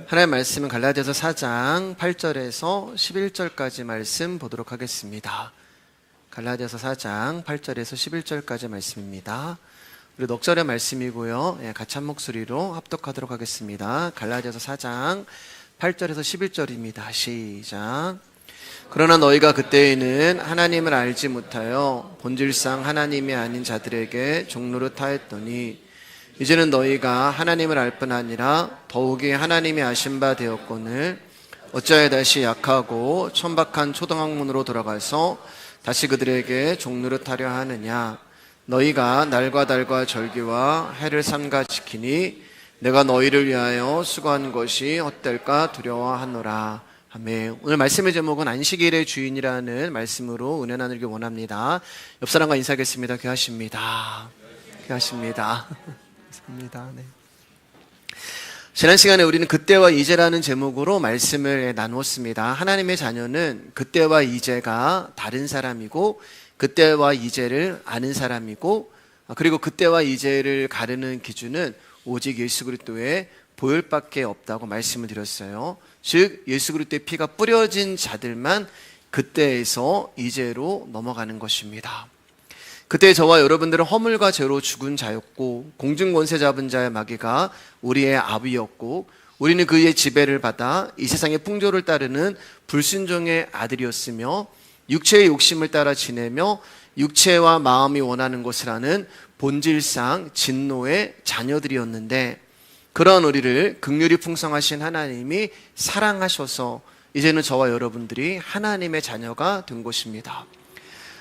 하나님의 말씀은 갈라디아서 4장 8절에서 11절까지 말씀 보도록 하겠습니다. 갈라디아서 4장 8절에서 11절까지 말씀입니다. 우리 넉절의 말씀이고요. 같이 한 목소리로 합독하도록 하겠습니다. 갈라디아서 4장 8절에서 11절입니다. 시작. 그러나 너희가 그때에는 하나님을 알지 못하여 본질상 하나님이 아닌 자들에게 종노릇 하였더니 이제는 너희가 하나님을 알 뿐 아니라 더욱이 하나님이 아신 바 되었거늘 어찌하여 다시 약하고 천박한 초등학문으로 돌아가서 다시 그들에게 종노릇 하려 하느냐. 너희가 날과 달과 절기와 해를 삼가 지키니 내가 너희를 위하여 수고한 것이 헛될까 두려워하노라. 아멘. 오늘 말씀의 제목은 안식일의 주인이라는 말씀으로 은혜 나누길 원합니다. 옆 사람과 인사하겠습니다. 귀하십니다. 귀하십니다. 감사합니다. 네. 지난 시간에 우리는 그때와 이제라는 제목으로 말씀을 나누었습니다. 하나님의 자녀는 그때와 이제가 다른 사람이고 그때와 이제를 아는 사람이고 그리고 그때와 이제를 가르는 기준은 오직 예수 그리스도의 보혈밖에 없다고 말씀을 드렸어요. 즉 예수 그리스도의 피가 뿌려진 자들만 그때에서 이제로 넘어가는 것입니다. 그때 저와 여러분들은 허물과 죄로 죽은 자였고 공중권세 잡은 자의 마귀가 우리의 아비였고 우리는 그의 지배를 받아 이 세상의 풍조를 따르는 불순종의 아들이었으며 육체의 욕심을 따라 지내며 육체와 마음이 원하는 것을 하는 본질상 진노의 자녀들이었는데 그런 우리를 긍휼이 풍성하신 하나님이 사랑하셔서 이제는 저와 여러분들이 하나님의 자녀가 된 것입니다.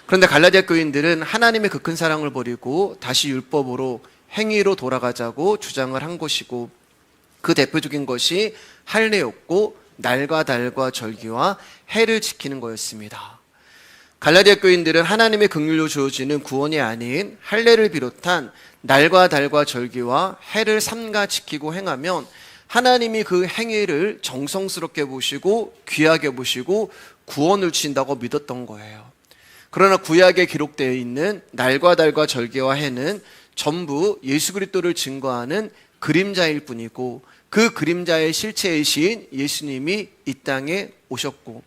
그런데 갈라디아 교인들은 하나님의 그 큰 사랑을 버리고 다시 율법으로 행위로 돌아가자고 주장을 한 것이고 그 대표적인 것이 할례였고 날과 달과 절기와 해를 지키는 거였습니다. 갈라디아 교인들은 하나님의 긍휼로 주어지는 구원이 아닌 할례를 비롯한 날과 달과 절기와 해를 삼가 지키고 행하면 하나님이 그 행위를 정성스럽게 보시고 귀하게 보시고 구원을 주신다고 믿었던 거예요. 그러나 구약에 기록되어 있는 날과 달과 절기와 해는 전부 예수 그리스도를 증거하는 그림자일 뿐이고 그 그림자의 실체이신 예수님이 이 땅에 오셨고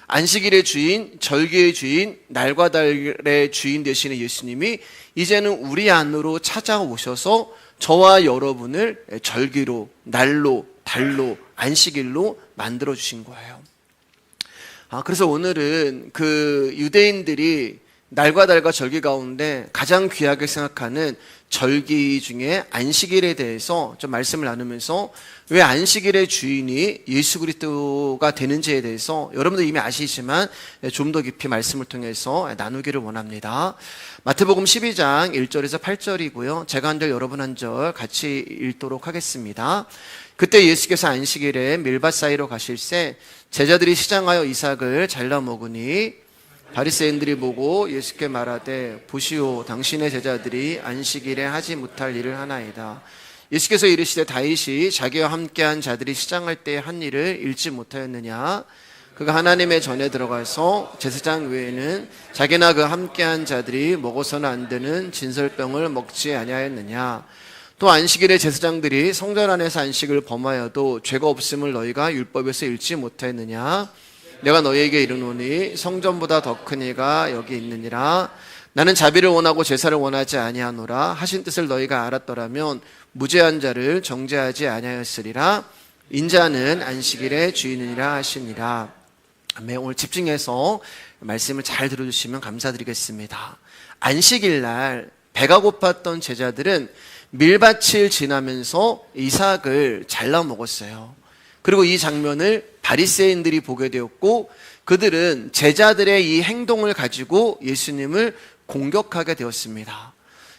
안식일의 주인, 절기의 주인, 날과 달의 주인 되시는 예수님이 이제는 우리 안으로 찾아오셔서 저와 여러분을 절기로, 날로, 달로, 안식일로 만들어 주신 거예요. 그래서 오늘은 그 유대인들이 날과 달과 절기 가운데 가장 귀하게 생각하는 절기 중에 안식일에 대해서 좀 말씀을 나누면서 왜 안식일의 주인이 예수 그리스도가 되는지에 대해서 여러분들 이미 아시지만 좀 더 깊이 말씀을 통해서 나누기를 원합니다. 마태복음 12장 1절에서 8절이고요. 제가 한 절 여러분 한 절 같이 읽도록 하겠습니다. 그때 예수께서 안식일에 밀밭 사이로 가실새 제자들이 시장하여 이삭을 잘라 먹으니 바리새인들이 보고 예수께 말하되 보시오 당신의 제자들이 안식일에 하지 못할 일을 하나이다. 예수께서 이르시되 다윗이 자기와 함께한 자들이 시장할 때 한 일을 읽지 못하였느냐. 그가 하나님의 전에 들어가서 제사장 외에는 자기나 그 함께한 자들이 먹어서는 안 되는 진설병을 먹지 아니하였느냐. 또 안식일에 제사장들이 성전 안에서 안식을 범하여도 죄가 없음을 너희가 율법에서 읽지 못하였느냐. 내가 너희에게 이르노니 성전보다 더 큰 이가 여기 있느니라. 나는 자비를 원하고 제사를 원하지 아니하노라 하신 뜻을 너희가 알았더라면 무죄한 자를 정죄하지 아니하였으리라. 인자는 안식일의 주인이라 하시니라. 오늘 집중해서 말씀을 잘 들어주시면 감사드리겠습니다. 안식일 날 배가 고팠던 제자들은 밀밭을 지나면서 이삭을 잘라 먹었어요. 그리고 이 장면을 바리새인들이 보게 되었고 그들은 제자들의 이 행동을 가지고 예수님을 공격하게 되었습니다.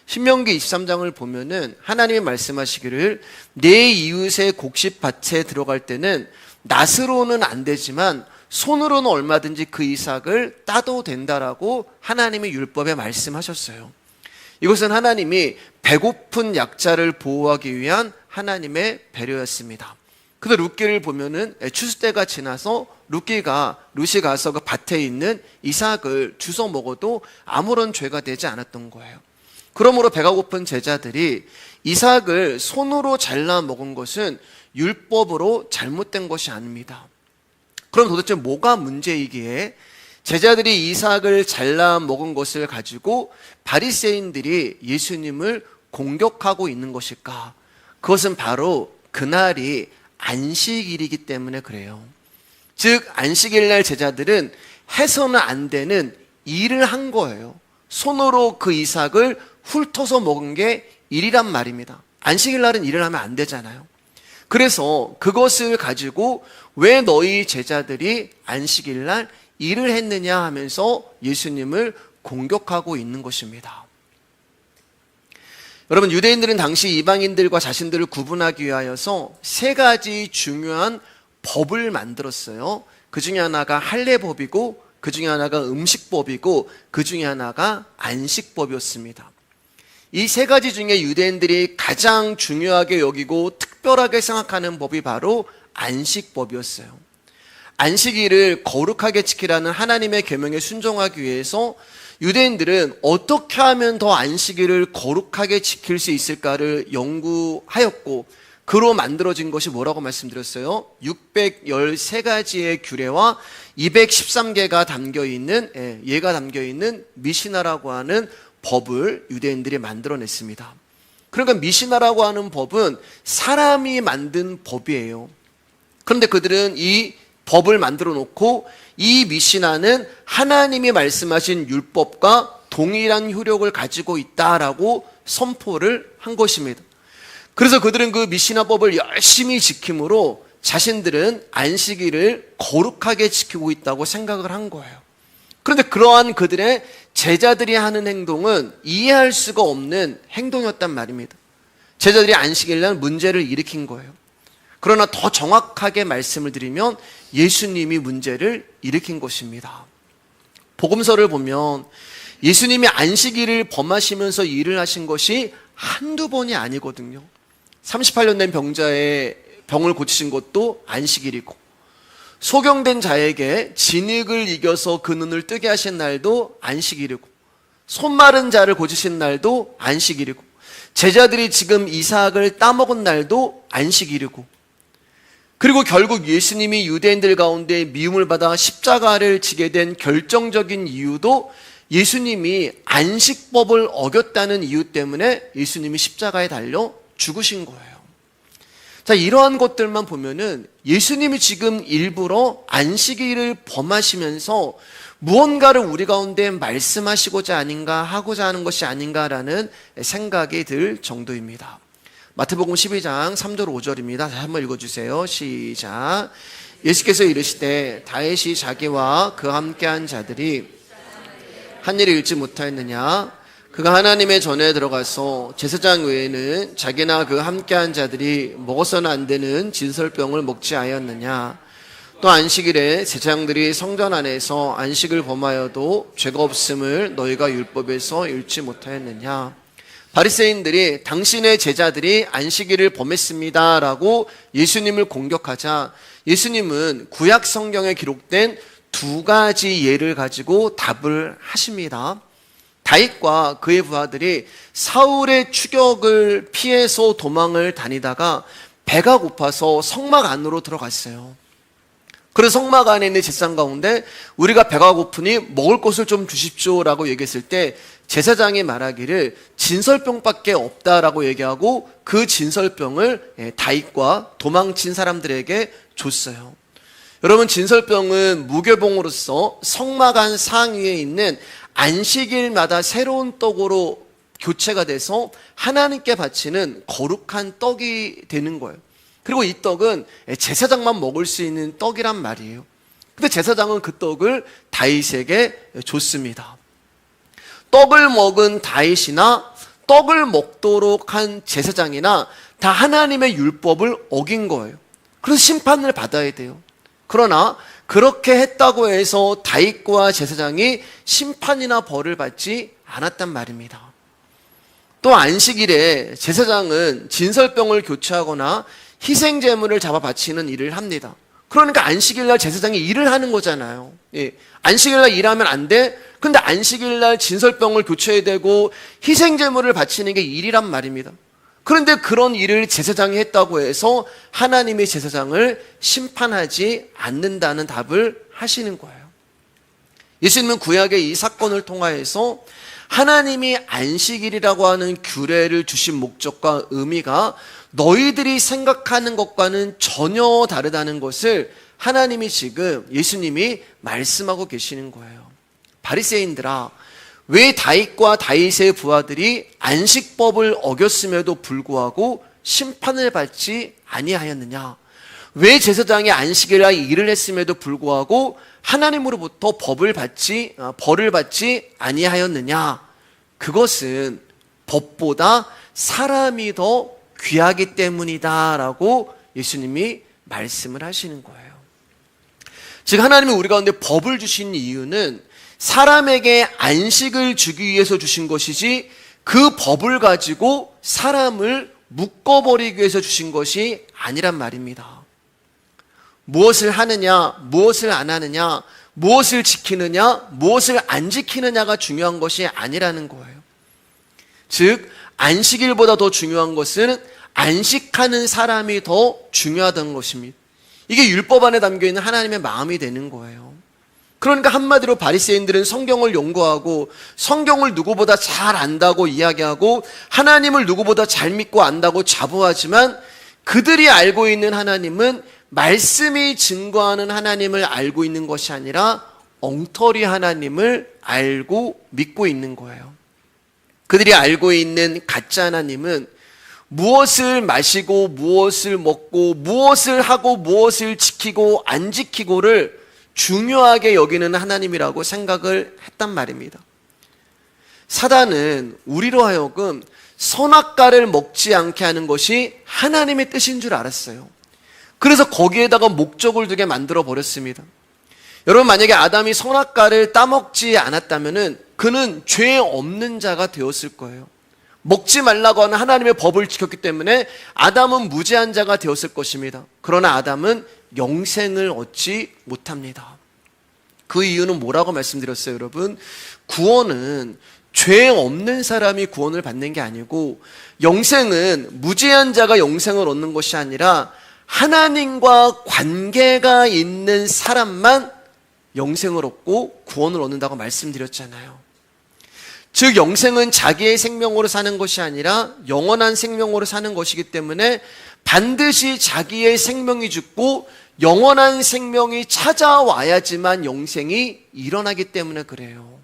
신명기 23장을 보면은 하나님이 말씀하시기를 내 이웃의 곡식밭에 들어갈 때는 낫으로는 안 되지만 손으로는 얼마든지 그 이삭을 따도 된다라고 하나님의 율법에 말씀하셨어요. 이것은 하나님이 배고픈 약자를 보호하기 위한 하나님의 배려였습니다. 근데 룻기를 보면은 추수 때가 지나서 룻이 가서 그 밭에 있는 이삭을 주워 먹어도 아무런 죄가 되지 않았던 거예요. 그러므로 배가 고픈 제자들이 이삭을 손으로 잘라 먹은 것은 율법으로 잘못된 것이 아닙니다. 그럼 도대체 뭐가 문제이기에 제자들이 이삭을 잘라 먹은 것을 가지고 바리새인들이 예수님을 공격하고 있는 것일까? 그것은 바로 그날이 안식일이기 때문에 그래요. 즉 안식일날 제자들은 해서는 안 되는 일을 한 거예요. 손으로 그 이삭을 훑어서 먹은 게 일이란 말입니다. 안식일날은 일을 하면 안 되잖아요. 그래서 그것을 가지고 왜 너희 제자들이 안식일날 일을 했느냐 하면서 예수님을 공격하고 있는 것입니다. 여러분, 유대인들은 당시 이방인들과 자신들을 구분하기 위하여서 세 가지 중요한 법을 만들었어요. 그 중에 하나가 할례법이고, 그 중에 하나가 음식법이고, 그 중에 하나가 안식법이었습니다. 이 세 가지 중에 유대인들이 가장 중요하게 여기고 특별하게 생각하는 법이 바로 안식법이었어요. 안식일을 거룩하게 지키라는 하나님의 계명에 순종하기 위해서 유대인들은 어떻게 하면 더 안식일을 거룩하게 지킬 수 있을까를 연구하였고, 그로 만들어진 것이 뭐라고 말씀드렸어요? 613가지의 규례와 213개가 담겨있는, 예가 담겨있는 미시나라고 하는 법을 유대인들이 만들어냈습니다. 그러니까 미시나라고 하는 법은 사람이 만든 법이에요. 그런데 그들은 이 법을 만들어 놓고 이 미시나는 하나님이 말씀하신 율법과 동일한 효력을 가지고 있다라고 선포를 한 것입니다. 그래서 그들은 그 미시나법을 열심히 지킴으로 자신들은 안식일을 거룩하게 지키고 있다고 생각을 한 거예요. 그런데 그러한 그들의 제자들이 하는 행동은 이해할 수가 없는 행동이었단 말입니다. 제자들이 안식일날 문제를 일으킨 거예요. 그러나 더 정확하게 말씀을 드리면 예수님이 문제를 일으킨 것입니다. 복음서를 보면 예수님이 안식일을 범하시면서 일을 하신 것이 한두 번이 아니거든요. 38년 된 병자의 병을 고치신 것도 안식일이고, 소경된 자에게 진흙을 이겨서 그 눈을 뜨게 하신 날도 안식일이고, 손 마른 자를 고치신 날도 안식일이고, 제자들이 지금 이삭을 따먹은 날도 안식일이고, 그리고 결국 예수님이 유대인들 가운데 미움을 받아 십자가를 지게 된 결정적인 이유도 예수님이 안식법을 어겼다는 이유 때문에 예수님이 십자가에 달려 죽으신 거예요. 자, 이러한 것들만 보면은 예수님이 지금 일부러 안식일을 범하시면서 무언가를 우리 가운데 말씀하시고자 아닌가, 하고자 하는 것이 아닌가라는 생각이 들 정도입니다. 마태복음 12장 3절 5절입니다. 다시 한번 읽어주세요. 시작. 예수께서 이르시되 다윗이 자기와 그 함께한 자들이 한 일을 잃지 못하였느냐? 그가 하나님의 전에 들어가서 제사장 외에는 자기나 그 함께한 자들이 먹어서는 안 되는 진설병을 먹지 아니하였느냐? 또 안식일에 제사장들이 성전 안에서 안식을 범하여도 죄가 없음을 너희가 율법에서 읽지 못하였느냐? 바리새인들이 당신의 제자들이 안식일을 범했습니다라고 예수님을 공격하자 예수님은 구약 성경에 기록된 두 가지 예를 가지고 답을 하십니다. 다윗과 그의 부하들이 사울의 추격을 피해서 도망을 다니다가 배가 고파서 성막 안으로 들어갔어요. 그래서 성막 안에 있는 제사장 가운데 우리가 배가 고프니 먹을 것을 좀 주십시오라고 얘기했을 때 제사장이 말하기를 진설병밖에 없다라고 얘기하고 그 진설병을 다윗과 도망친 사람들에게 줬어요. 여러분, 진설병은 무교봉으로서 성막 안 상위에 있는 안식일마다 새로운 떡으로 교체가 돼서 하나님께 바치는 거룩한 떡이 되는 거예요. 그리고 이 떡은 제사장만 먹을 수 있는 떡이란 말이에요. 근데 제사장은 그 떡을 다윗에게 줬습니다. 떡을 먹은 다윗이나 떡을 먹도록 한 제사장이나 다 하나님의 율법을 어긴 거예요. 그래서 심판을 받아야 돼요. 그러나 그렇게 했다고 해서 다윗과 제사장이 심판이나 벌을 받지 않았단 말입니다. 또 안식일에 제사장은 진설병을 교체하거나 희생제물을 잡아 바치는 일을 합니다. 그러니까 안식일 날 제사장이 일을 하는 거잖아요. 예. 안식일 날 일하면 안 돼? 근데 안식일 날 진설병을 교체해야 되고 희생제물을 바치는 게 일이란 말입니다. 그런데 그런 일을 제사장이 했다고 해서 하나님의 제사장을 심판하지 않는다는 답을 하시는 거예요. 예수님은 구약의 이 사건을 통하여서 하나님이 안식일이라고 하는 규례를 주신 목적과 의미가 너희들이 생각하는 것과는 전혀 다르다는 것을 하나님이 지금 예수님이 말씀하고 계시는 거예요. 바리새인들아, 왜 다윗과 다윗의 부하들이 안식법을 어겼음에도 불구하고 심판을 받지 아니하였느냐? 왜 제사장이 안식일에 일을 했음에도 불구하고 하나님으로부터 벌을 받지 아니하였느냐? 그것은 법보다 사람이 더 귀하기 때문이다라고 예수님이 말씀을 하시는 거예요. 즉 하나님이 우리 가운데 법을 주신 이유는 사람에게 안식을 주기 위해서 주신 것이지 그 법을 가지고 사람을 묶어버리기 위해서 주신 것이 아니란 말입니다. 무엇을 하느냐, 무엇을 안 하느냐, 무엇을 지키느냐, 무엇을 안 지키느냐가 중요한 것이 아니라는 거예요. 즉 안식일보다 더 중요한 것은 안식하는 사람이 더 중요하다는 것입니다. 이게 율법 안에 담겨있는 하나님의 마음이 되는 거예요. 그러니까 한마디로 바리새인들은 성경을 연구하고 성경을 누구보다 잘 안다고 이야기하고 하나님을 누구보다 잘 믿고 안다고 자부하지만 그들이 알고 있는 하나님은 말씀이 증거하는 하나님을 알고 있는 것이 아니라 엉터리 하나님을 알고 믿고 있는 거예요. 그들이 알고 있는 가짜 하나님은 무엇을 마시고 무엇을 먹고 무엇을 하고 무엇을 지키고 안 지키고를 중요하게 여기는 하나님이라고 생각을 했단 말입니다. 사단은 우리로 하여금 선악과를 먹지 않게 하는 것이 하나님의 뜻인 줄 알았어요. 그래서 거기에다가 목적을 두게 만들어 버렸습니다. 여러분, 만약에 아담이 선악과를 따먹지 않았다면 그는 죄 없는 자가 되었을 거예요. 먹지 말라고 하는 하나님의 법을 지켰기 때문에 아담은 무죄한 자가 되었을 것입니다. 그러나 아담은 영생을 얻지 못합니다. 그 이유는 뭐라고 말씀드렸어요, 여러분? 구원은 죄 없는 사람이 구원을 받는 게 아니고 영생은 무죄한 자가 영생을 얻는 것이 아니라 하나님과 관계가 있는 사람만 영생을 얻고 구원을 얻는다고 말씀드렸잖아요. 즉 영생은 자기의 생명으로 사는 것이 아니라 영원한 생명으로 사는 것이기 때문에 반드시 자기의 생명이 죽고 영원한 생명이 찾아와야지만 영생이 일어나기 때문에 그래요.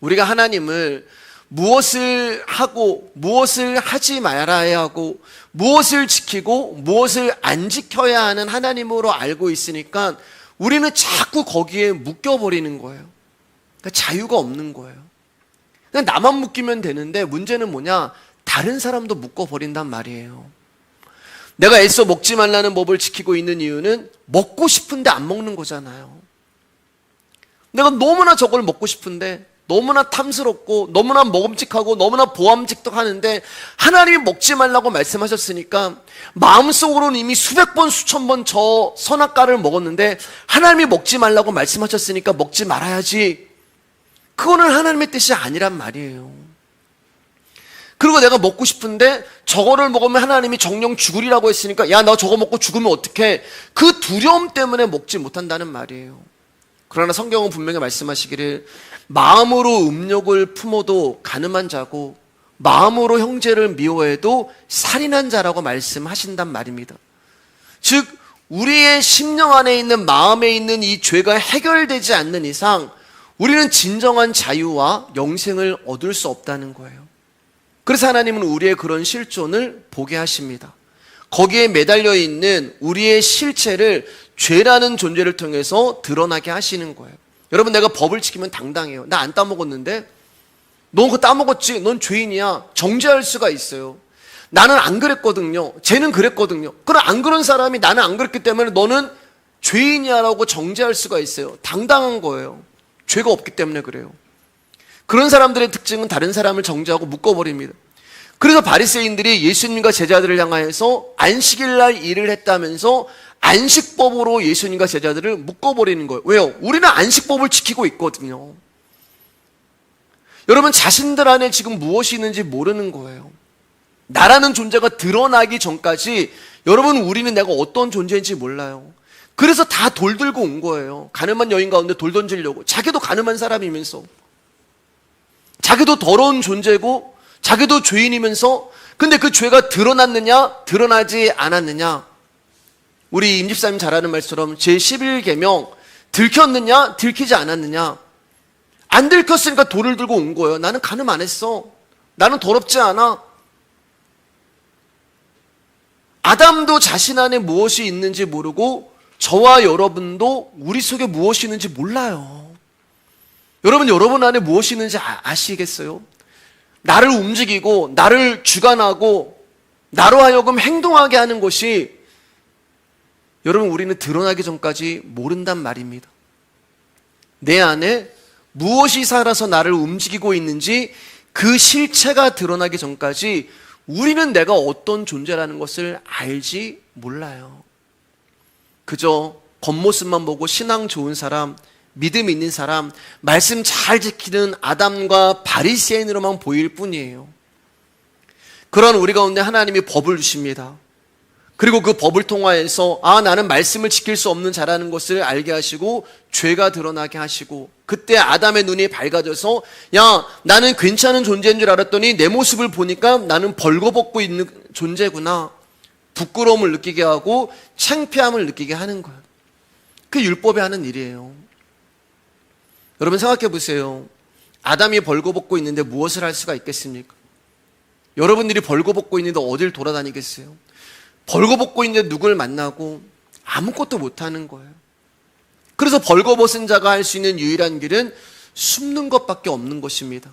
우리가 하나님을 무엇을 하고 무엇을 하지 말아야 하고 무엇을 지키고 무엇을 안 지켜야 하는 하나님으로 알고 있으니까 우리는 자꾸 거기에 묶여버리는 거예요. 그러니까 자유가 없는 거예요. 그냥 나만 묶이면 되는데 문제는 뭐냐? 다른 사람도 묶어버린단 말이에요. 내가 애써 먹지 말라는 법을 지키고 있는 이유는 먹고 싶은데 안 먹는 거잖아요. 내가 너무나 저걸 먹고 싶은데 너무나 탐스럽고 너무나 먹음직하고 너무나 보암직하는데 하나님이 먹지 말라고 말씀하셨으니까 마음속으로는 이미 수백 번 수천 번 저 선악과를 먹었는데 하나님이 먹지 말라고 말씀하셨으니까 먹지 말아야지. 그거는 하나님의 뜻이 아니란 말이에요. 그리고 내가 먹고 싶은데 저거를 먹으면 하나님이 정령 죽으리라고 했으니까 야, 너 저거 먹고 죽으면 어떡해? 그 두려움 때문에 먹지 못한다는 말이에요. 그러나 성경은 분명히 말씀하시기를 마음으로 음욕을 품어도 가늠한 자고 마음으로 형제를 미워해도 살인한 자라고 말씀하신단 말입니다. 즉 우리의 심령 안에 있는 마음에 있는 이 죄가 해결되지 않는 이상 우리는 진정한 자유와 영생을 얻을 수 없다는 거예요. 그래서 하나님은 우리의 그런 실존을 보게 하십니다. 거기에 매달려 있는 우리의 실체를 죄라는 존재를 통해서 드러나게 하시는 거예요. 여러분, 내가 법을 지키면 당당해요. 나 안 따먹었는데? 너 그거 따먹었지? 넌 죄인이야. 정죄할 수가 있어요. 나는 안 그랬거든요. 쟤는 그랬거든요. 그럼 안 그런 사람이 나는 안 그랬기 때문에 너는 죄인이야 라고 정죄할 수가 있어요. 당당한 거예요. 죄가 없기 때문에 그래요. 그런 사람들의 특징은 다른 사람을 정죄하고 묶어버립니다. 그래서 바리새인들이 예수님과 제자들을 향하여서 안식일날 일을 했다면서 안식법으로 예수님과 제자들을 묶어버리는 거예요. 왜요? 우리는 안식법을 지키고 있거든요. 여러분, 자신들 안에 지금 무엇이 있는지 모르는 거예요. 나라는 존재가 드러나기 전까지 여러분, 우리는 내가 어떤 존재인지 몰라요. 그래서 다 돌 들고 온 거예요. 가늠한 여인 가운데 돌 던지려고. 자기도 가늠한 사람이면서, 자기도 더러운 존재고, 자기도 죄인이면서, 근데 그 죄가 드러났느냐 드러나지 않았느냐. 우리 임집사님 잘 아는 말처럼 제11계명 들켰느냐 들키지 않았느냐. 안 들켰으니까 돌을 들고 온 거예요. 나는 간음 안 했어. 나는 더럽지 않아. 아담도 자신 안에 무엇이 있는지 모르고 저와 여러분도 우리 속에 무엇이 있는지 몰라요. 여러분 안에 무엇이 있는지 아시겠어요? 나를 움직이고 나를 주관하고 나로 하여금 행동하게 하는 것이 여러분, 우리는 드러나기 전까지 모른단 말입니다. 내 안에 무엇이 살아서 나를 움직이고 있는지 그 실체가 드러나기 전까지 우리는 내가 어떤 존재라는 것을 알지 몰라요. 그저 겉모습만 보고 신앙 좋은 사람, 믿음 있는 사람, 말씀 잘 지키는 아담과 바리새인으로만 보일 뿐이에요. 그런 우리 가운데 하나님이 법을 주십니다. 그리고 그 법을 통하여서 나는 말씀을 지킬 수 없는 자라는 것을 알게 하시고 죄가 드러나게 하시고, 그때 아담의 눈이 밝아져서 나는 괜찮은 존재인 줄 알았더니 내 모습을 보니까 나는 벌거벗고 있는 존재구나. 부끄러움을 느끼게 하고 창피함을 느끼게 하는 거예요. 그게 율법이 하는 일이에요. 여러분, 생각해 보세요. 아담이 벌거벗고 있는데 무엇을 할 수가 있겠습니까? 여러분들이 벌거벗고 있는데 어딜 돌아다니겠어요? 벌거벗고 있는데 누굴 만나고 아무것도 못하는 거예요. 그래서 벌거벗은 자가 할 수 있는 유일한 길은 숨는 것밖에 없는 것입니다.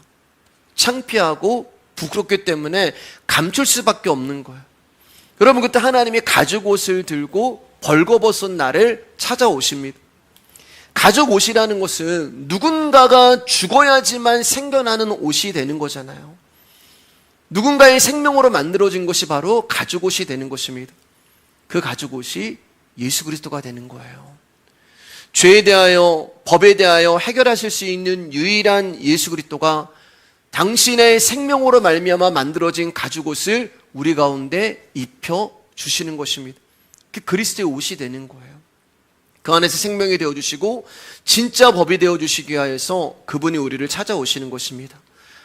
창피하고 부끄럽기 때문에 감출 수밖에 없는 거예요. 여러분, 그때 하나님이 가죽옷을 들고 벌거벗은 나를 찾아오십니다. 가죽옷이라는 것은 누군가가 죽어야지만 생겨나는 옷이 되는 거잖아요. 누군가의 생명으로 만들어진 것이 바로 가죽옷이 되는 것입니다. 그 가죽옷이 예수 그리스도가 되는 거예요. 죄에 대하여, 법에 대하여 해결하실 수 있는 유일한 예수 그리스도가 당신의 생명으로 말미암아 만들어진 가죽옷을 우리 가운데 입혀 주시는 것입니다. 그 그리스도의 옷이 되는 거예요. 그 안에서 생명이 되어주시고 진짜 법이 되어주시기 위하여서 그분이 우리를 찾아오시는 것입니다.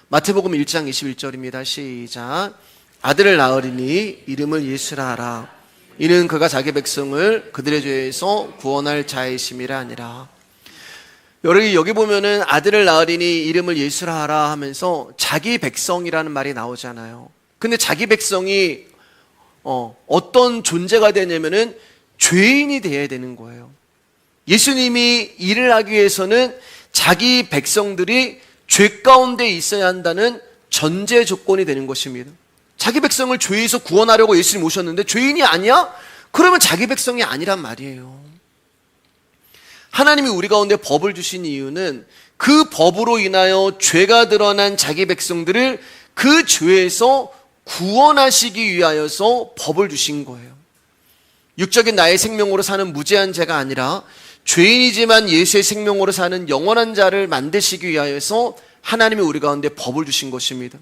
마태복음 1장 21절입니다. 시작. 아들을 낳으리니 이름을 예수라 하라. 이는 그가 자기 백성을 그들의 죄에서 구원할 자이심이라 하니라. 여기 보면은 아들을 낳으리니 이름을 예수라 하라 하면서 자기 백성이라는 말이 나오잖아요. 근데 자기 백성이 어떤 존재가 되냐면은 죄인이 되어야 되는 거예요. 예수님이 일을 하기 위해서는 자기 백성들이 죄 가운데 있어야 한다는 전제 조건이 되는 것입니다. 자기 백성을 죄에서 구원하려고 예수님 오셨는데 죄인이 아니야? 그러면 자기 백성이 아니란 말이에요. 하나님이 우리 가운데 법을 주신 이유는 그 법으로 인하여 죄가 드러난 자기 백성들을 그 죄에서 구원하시기 위하여서 법을 주신 거예요. 육적인 나의 생명으로 사는 무죄한 자가 아니라 죄인이지만 예수의 생명으로 사는 영원한 자를 만드시기 위하여서 하나님이 우리 가운데 법을 주신 것입니다.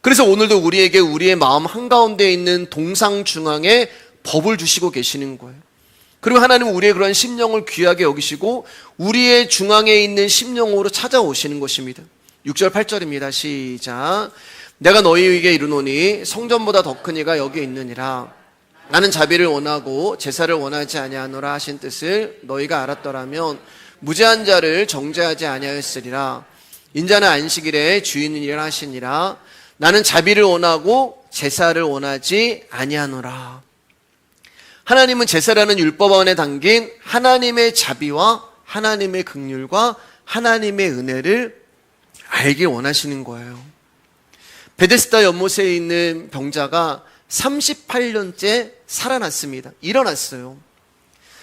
그래서 오늘도 우리에게 우리의 마음 한가운데 있는 동상 중앙에 법을 주시고 계시는 거예요. 그리고 하나님은 우리의 그런 심령을 귀하게 여기시고 우리의 중앙에 있는 심령으로 찾아오시는 것입니다. 6절 8절입니다. 시작. 내가 너희에게 이르노니 성전보다 더 큰 이가 여기 있느니라. 나는 자비를 원하고 제사를 원하지 아니하노라 하신 뜻을 너희가 알았더라면 무죄한 자를 정죄하지 아니하였으리라. 인자는 안식일에 주인이라 하시니라. 나는 자비를 원하고 제사를 원하지 아니하노라. 하나님은 제사라는 율법 안에 담긴 하나님의 자비와 하나님의 긍휼과 하나님의 은혜를 알길 원하시는 거예요. 베데스다 연못에 있는 병자가 38년째 살아났습니다. 일어났어요.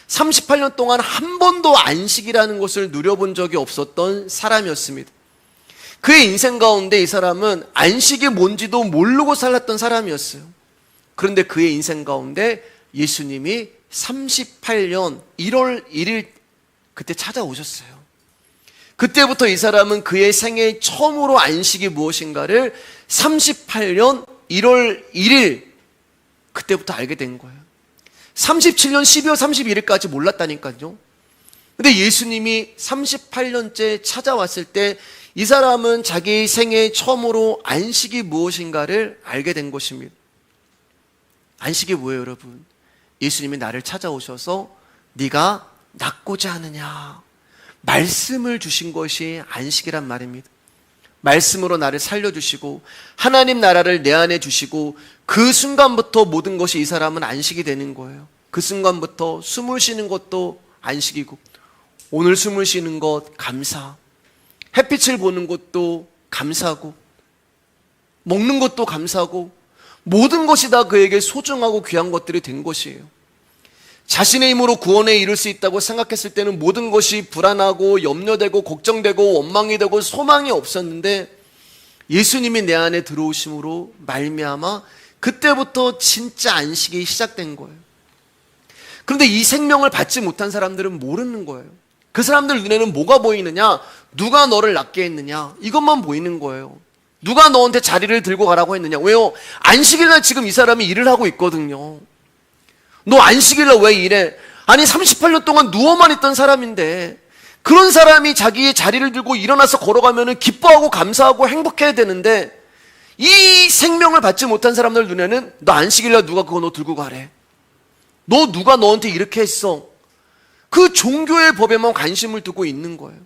38년 동안 한 번도 안식이라는 것을 누려본 적이 없었던 사람이었습니다. 그의 인생 가운데 이 사람은 안식이 뭔지도 모르고 살았던 사람이었어요. 그런데 그의 인생 가운데 예수님이 38년 1월 1일 그때 찾아오셨어요. 그때부터 이 사람은 그의 생애 처음으로 안식이 무엇인가를 38년 1월 1일 그때부터 알게 된 거예요. 37년 12월 31일까지 몰랐다니까요. 근데 예수님이 38년째 찾아왔을 때 이 사람은 자기 생애 처음으로 안식이 무엇인가를 알게 된 것입니다. 안식이 뭐예요, 여러분? 예수님이 나를 찾아오셔서 네가 낫고자 하느냐 말씀을 주신 것이 안식이란 말입니다. 말씀으로 나를 살려주시고 하나님 나라를 내 안에 주시고 그 순간부터 모든 것이 이 사람은 안식이 되는 거예요. 그 순간부터 숨을 쉬는 것도 안식이고 오늘 숨을 쉬는 것 감사, 햇빛을 보는 것도 감사하고 먹는 것도 감사하고 모든 것이 다 그에게 소중하고 귀한 것들이 된 것이에요. 자신의 힘으로 구원에 이룰 수 있다고 생각했을 때는 모든 것이 불안하고 염려되고 걱정되고 원망이 되고 소망이 없었는데 예수님이 내 안에 들어오심으로 말미암아 그때부터 진짜 안식이 시작된 거예요. 그런데 이 생명을 받지 못한 사람들은 모르는 거예요. 그 사람들 눈에는 뭐가 보이느냐? 누가 너를 낫게 했느냐? 이것만 보이는 거예요. 누가 너한테 자리를 들고 가라고 했느냐? 왜요? 안식일날 지금 이 사람이 일을 하고 있거든요. 너 안식일날 왜 일해? 아니 38년 동안 누워만 있던 사람인데 그런 사람이 자기의 자리를 들고 일어나서 걸어가면 기뻐하고 감사하고 행복해야 되는데 이 생명을 받지 못한 사람들 눈에는 너 안식일날 누가 그거 너 들고 가래? 너 누가 너한테 이렇게 했어? 그 종교의 법에만 관심을 두고 있는 거예요.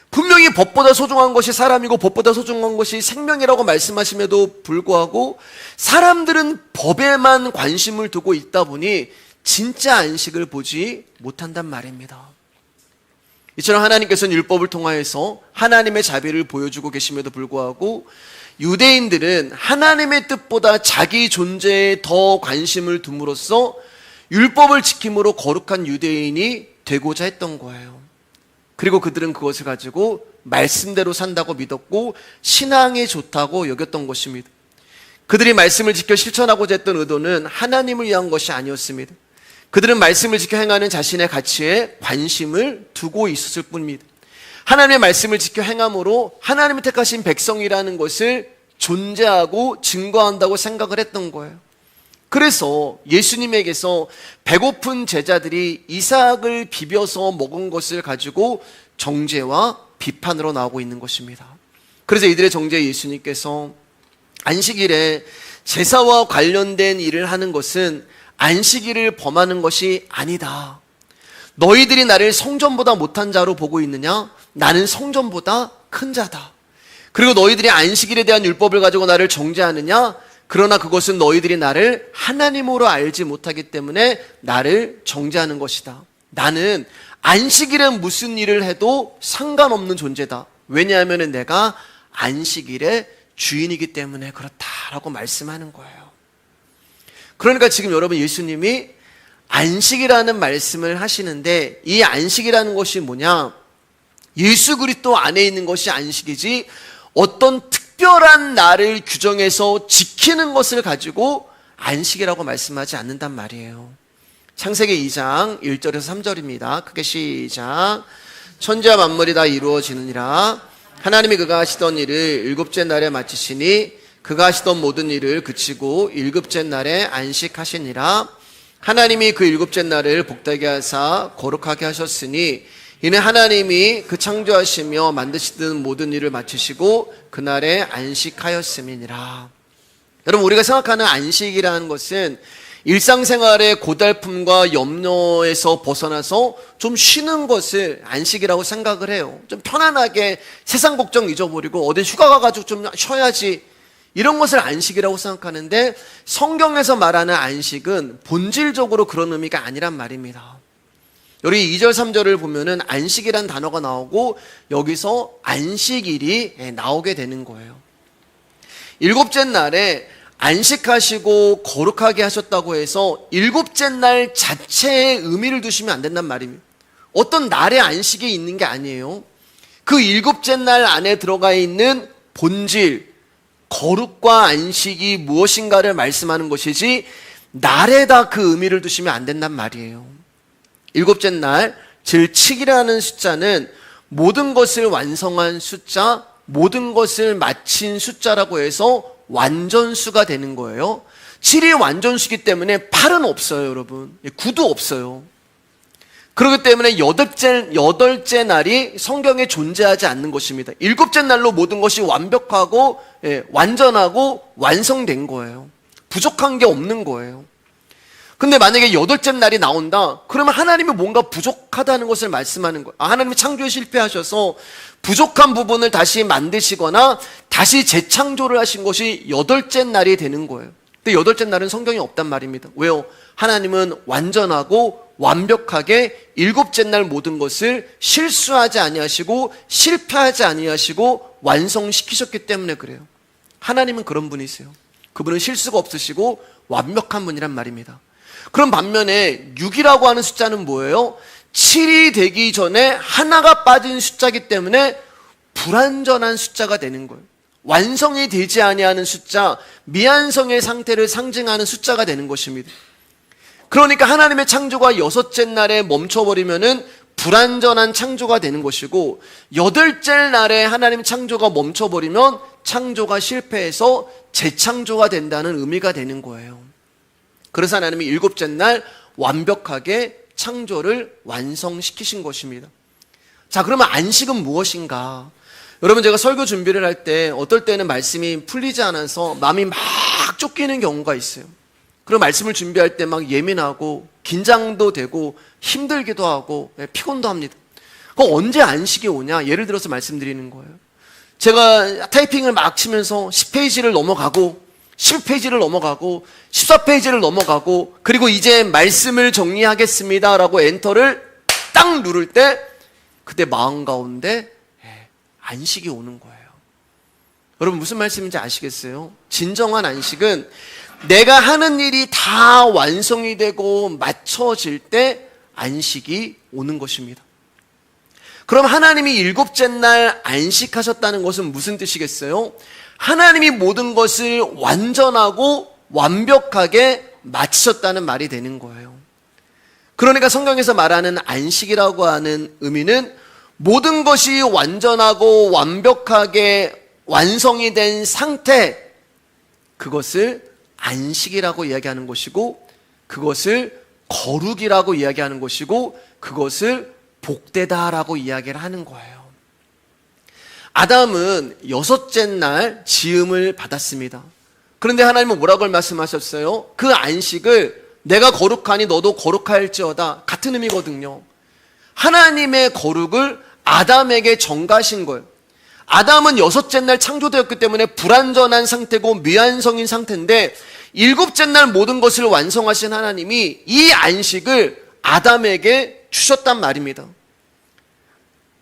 분명히 법보다 소중한 것이 사람이고 법보다 소중한 것이 생명이라고 말씀하심에도 불구하고 사람들은 법에만 관심을 두고 있다 보니 진짜 안식을 보지 못한단 말입니다. 이처럼 하나님께서는 율법을 통하여서 하나님의 자비를 보여주고 계심에도 불구하고 유대인들은 하나님의 뜻보다 자기 존재에 더 관심을 둠으로써 율법을 지킴으로 거룩한 유대인이 되고자 했던 거예요. 그리고 그들은 그것을 가지고 말씀대로 산다고 믿었고 신앙에 좋다고 여겼던 것입니다. 그들이 말씀을 지켜 실천하고자 했던 의도는 하나님을 위한 것이 아니었습니다. 그들은 말씀을 지켜 행하는 자신의 가치에 관심을 두고 있었을 뿐입니다. 하나님의 말씀을 지켜 행함으로 하나님이 택하신 백성이라는 것을 존재하고 증거한다고 생각을 했던 거예요. 그래서 예수님에게서 배고픈 제자들이 이삭을 비벼서 먹은 것을 가지고 정죄와 비판으로 나오고 있는 것입니다. 그래서 이들의 정죄에 예수님께서 안식일에 제사와 관련된 일을 하는 것은 안식일을 범하는 것이 아니다. 너희들이 나를 성전보다 못한 자로 보고 있느냐? 나는 성전보다 큰 자다. 그리고 너희들이 안식일에 대한 율법을 가지고 나를 정죄하느냐? 그러나 그것은 너희들이 나를 하나님으로 알지 못하기 때문에 나를 정죄하는 것이다. 나는 안식일에 무슨 일을 해도 상관없는 존재다. 왜냐하면 내가 안식일의 주인이기 때문에 그렇다라고 말씀하는 거예요. 그러니까 지금 여러분 예수님이 안식이라는 말씀을 하시는데 이 안식이라는 것이 뭐냐? 예수 그리스도 안에 있는 것이 안식이지 어떤 특별한 날을 규정해서 지키는 것을 가지고 안식이라고 말씀하지 않는단 말이에요. 창세기 2장 1절에서 3절입니다. 크게 시작. 천지와 만물이 다 이루어지느니라. 하나님이 그가 하시던 일을 일곱째 날에 마치시니 그가 하시던 모든 일을 그치고 일곱째 날에 안식하시니라. 하나님이 그 일곱째 날을 복되게 하사 거룩하게 하셨으니 이는 하나님이 그 창조하시며 만드시던 모든 일을 마치시고 그날에 안식하였음이니라. 여러분 우리가 생각하는 안식이라는 것은 일상생활의 고달픔과 염려에서 벗어나서 좀 쉬는 것을 안식이라고 생각을 해요. 좀 편안하게 세상 걱정 잊어버리고 어디 휴가 가가지고 좀 쉬어야지 이런 것을 안식이라고 생각하는데 성경에서 말하는 안식은 본질적으로 그런 의미가 아니란 말입니다. 여기 2절 3절을 보면은 안식이란 단어가 나오고 여기서 안식일이 나오게 되는 거예요. 일곱째 날에 안식하시고 거룩하게 하셨다고 해서 일곱째 날 자체에 의미를 두시면 안 된단 말입니다. 어떤 날의 안식이 있는 게 아니에요. 그 일곱째 날 안에 들어가 있는 본질, 거룩과 안식이 무엇인가를 말씀하는 것이지 날에다 그 의미를 두시면 안 된단 말이에요. 일곱째 날, 즉 7이라는 숫자는 모든 것을 완성한 숫자, 모든 것을 마친 숫자라고 해서 완전수가 되는 거예요. 7이 완전수기 때문에 8은 없어요, 여러분. 9도 없어요. 그렇기 때문에 여덟째 날이 성경에 존재하지 않는 것입니다. 일곱째 날로 모든 것이 완벽하고 완전하고 완성된 거예요. 부족한 게 없는 거예요. 근데 만약에 여덟째 날이 나온다, 그러면 하나님이 뭔가 부족하다는 것을 말씀하는 거예요. 하나님이 창조에 실패하셔서 부족한 부분을 다시 만드시거나 다시 재창조를 하신 것이 여덟째 날이 되는 거예요. 근데 여덟째 날은 성경에 없단 말입니다. 왜요? 하나님은 완전하고 완벽하게 일곱째 날 모든 것을 실수하지 아니하시고 실패하지 아니하시고 완성시키셨기 때문에 그래요. 하나님은 그런 분이세요. 그분은 실수가 없으시고 완벽한 분이란 말입니다. 그럼 반면에 6이라고 하는 숫자는 뭐예요? 7이 되기 전에 하나가 빠진 숫자이기 때문에 불완전한 숫자가 되는 거예요. 완성이 되지 아니하는 숫자, 미완성의 상태를 상징하는 숫자가 되는 것입니다. 그러니까 하나님의 창조가 여섯째 날에 멈춰버리면은 불완전한 창조가 되는 것이고, 여덟째 날에 하나님 창조가 멈춰버리면 창조가 실패해서 재창조가 된다는 의미가 되는 거예요. 그래서 하나님이 일곱째 날 완벽하게 창조를 완성시키신 것입니다. 자, 그러면 안식은 무엇인가? 여러분, 제가 설교 준비를 할 때 어떨 때는 말씀이 풀리지 않아서 마음이 막 쫓기는 경우가 있어요. 그리고 말씀을 준비할 때 막 예민하고 긴장도 되고 힘들기도 하고 피곤도 합니다. 그럼 언제 안식이 오냐? 예를 들어서 말씀드리는 거예요. 제가 타이핑을 막 치면서 10페이지를 넘어가고 11페이지를 넘어가고 14페이지를 넘어가고 그리고 이제 말씀을 정리하겠습니다 라고 엔터를 딱 누를 때 그때 마음 가운데 안식이 오는 거예요. 여러분, 무슨 말씀인지 아시겠어요? 진정한 안식은 내가 하는 일이 다 완성이 되고 맞춰질 때 안식이 오는 것입니다. 그럼 하나님이 일곱째 날 안식하셨다는 것은 무슨 뜻이겠어요? 하나님이 모든 것을 완전하고 완벽하게 마치셨다는 말이 되는 거예요. 그러니까 성경에서 말하는 안식이라고 하는 의미는 모든 것이 완전하고 완벽하게 완성이 된 상태, 그것을 안식이라고 이야기하는 것이고, 그것을 거룩이라고 이야기하는 것이고, 그것을 복되다라고 이야기를 하는 거예요. 아담은 여섯째 날 지음을 받았습니다. 그런데 하나님은 뭐라고 말씀하셨어요? 그 안식을 내가 거룩하니 너도 거룩할지어다, 같은 의미거든요. 하나님의 거룩을 아담에게 전가하신 거예요. 아담은 여섯째 날 창조되었기 때문에 불완전한 상태고 미완성인 상태인데, 일곱째 날 모든 것을 완성하신 하나님이 이 안식을 아담에게 주셨단 말입니다.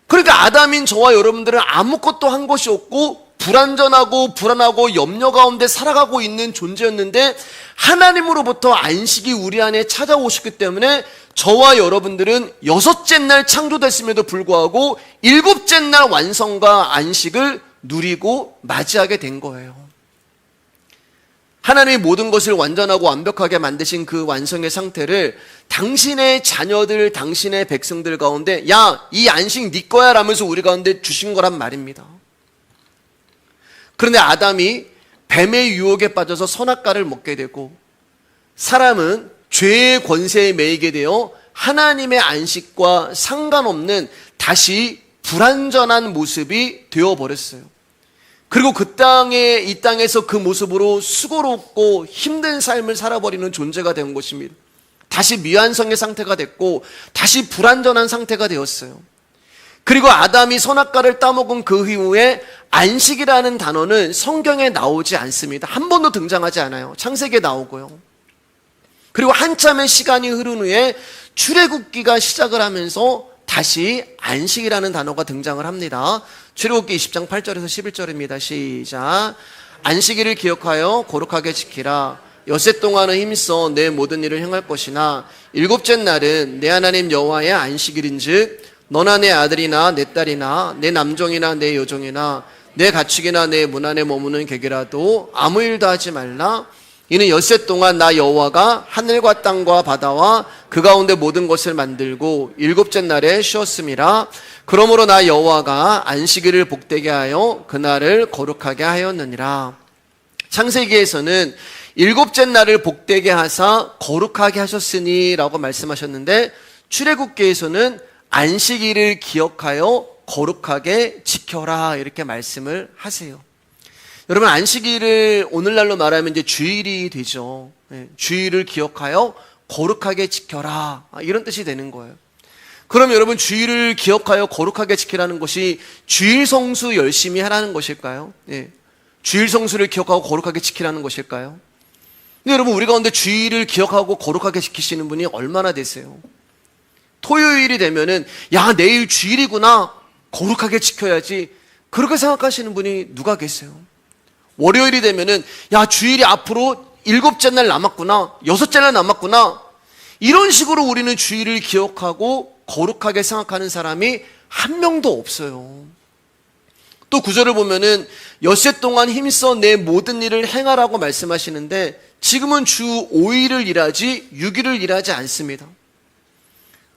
그러니까 아담인 저와 여러분들은 아무것도 한 것이 없고 불완전하고 불안하고 염려 가운데 살아가고 있는 존재였는데, 하나님으로부터 안식이 우리 안에 찾아오셨기 때문에 저와 여러분들은 여섯째 날 창조됐음에도 불구하고 일곱째 날 완성과 안식을 누리고 맞이하게 된 거예요. 하나님이 모든 것을 완전하고 완벽하게 만드신 그 완성의 상태를 당신의 자녀들, 당신의 백성들 가운데 야, 이 안식 네 거야 라면서 우리 가운데 주신 거란 말입니다. 그런데 아담이 뱀의 유혹에 빠져서 선악과를 먹게 되고, 사람은 죄의 권세에 매이게 되어 하나님의 안식과 상관없는 다시 불완전한 모습이 되어버렸어요. 그리고 이 땅에서 그 모습으로 수고롭고 힘든 삶을 살아버리는 존재가 된 것입니다. 다시 미완성의 상태가 됐고 다시 불완전한 상태가 되었어요. 그리고 아담이 선악과를 따먹은 그 이후에 안식이라는 단어는 성경에 나오지 않습니다. 한 번도 등장하지 않아요. 창세기에 나오고요. 그리고 한참의 시간이 흐른 후에 출애굽기가 시작을 하면서 다시 안식이라는 단어가 등장을 합니다. 출애굽기 20장 8절에서 11절입니다. 시작. 안식일을 기억하여 거룩하게 지키라. 엿새 동안은 힘써 내 모든 일을 행할 것이나 일곱째 날은 내 하나님 여호와의 안식일인즉 너나 내 아들이나 내 딸이나 내 남종이나 내 여종이나 내 가축이나 내 문 안에 머무는 객이라도 아무 일도 하지 말라. 이는 엿새 동안 나 여호와가 하늘과 땅과 바다와 그 가운데 모든 것을 만들고 일곱째 날에 쉬었음이라. 그러므로 나 여호와가 안식일을 복되게 하여 그날을 거룩하게 하였느니라. 창세기에서는 일곱째 날을 복되게 하사 거룩하게 하셨으니 라고 말씀하셨는데, 출애굽기에서는 안식일을 기억하여 거룩하게 지켜라 이렇게 말씀을 하세요. 여러분, 안식일을 오늘날로 말하면 이제 주일이 되죠. 주일을 기억하여 거룩하게 지켜라, 이런 뜻이 되는 거예요. 그럼 여러분, 주일을 기억하여 거룩하게 지키라는 것이 주일 성수 열심히 하라는 것일까요? 주일 성수를 기억하고 거룩하게 지키라는 것일까요? 근데 여러분, 우리 가운데 주일을 기억하고 거룩하게 지키시는 분이 얼마나 되세요? 토요일이 되면은 야, 내일 주일이구나, 거룩하게 지켜야지, 그렇게 생각하시는 분이 누가 계세요? 월요일이 되면은 야, 주일이 앞으로 7째 날 남았구나, 6째 날 남았구나, 이런 식으로 우리는 주일을 기억하고 거룩하게 생각하는 사람이 한 명도 없어요. 또 구절을 보면은 엿새 동안 힘써 내 모든 일을 행하라고 말씀하시는데, 지금은 주 5일을 일하지 6일을 일하지 않습니다.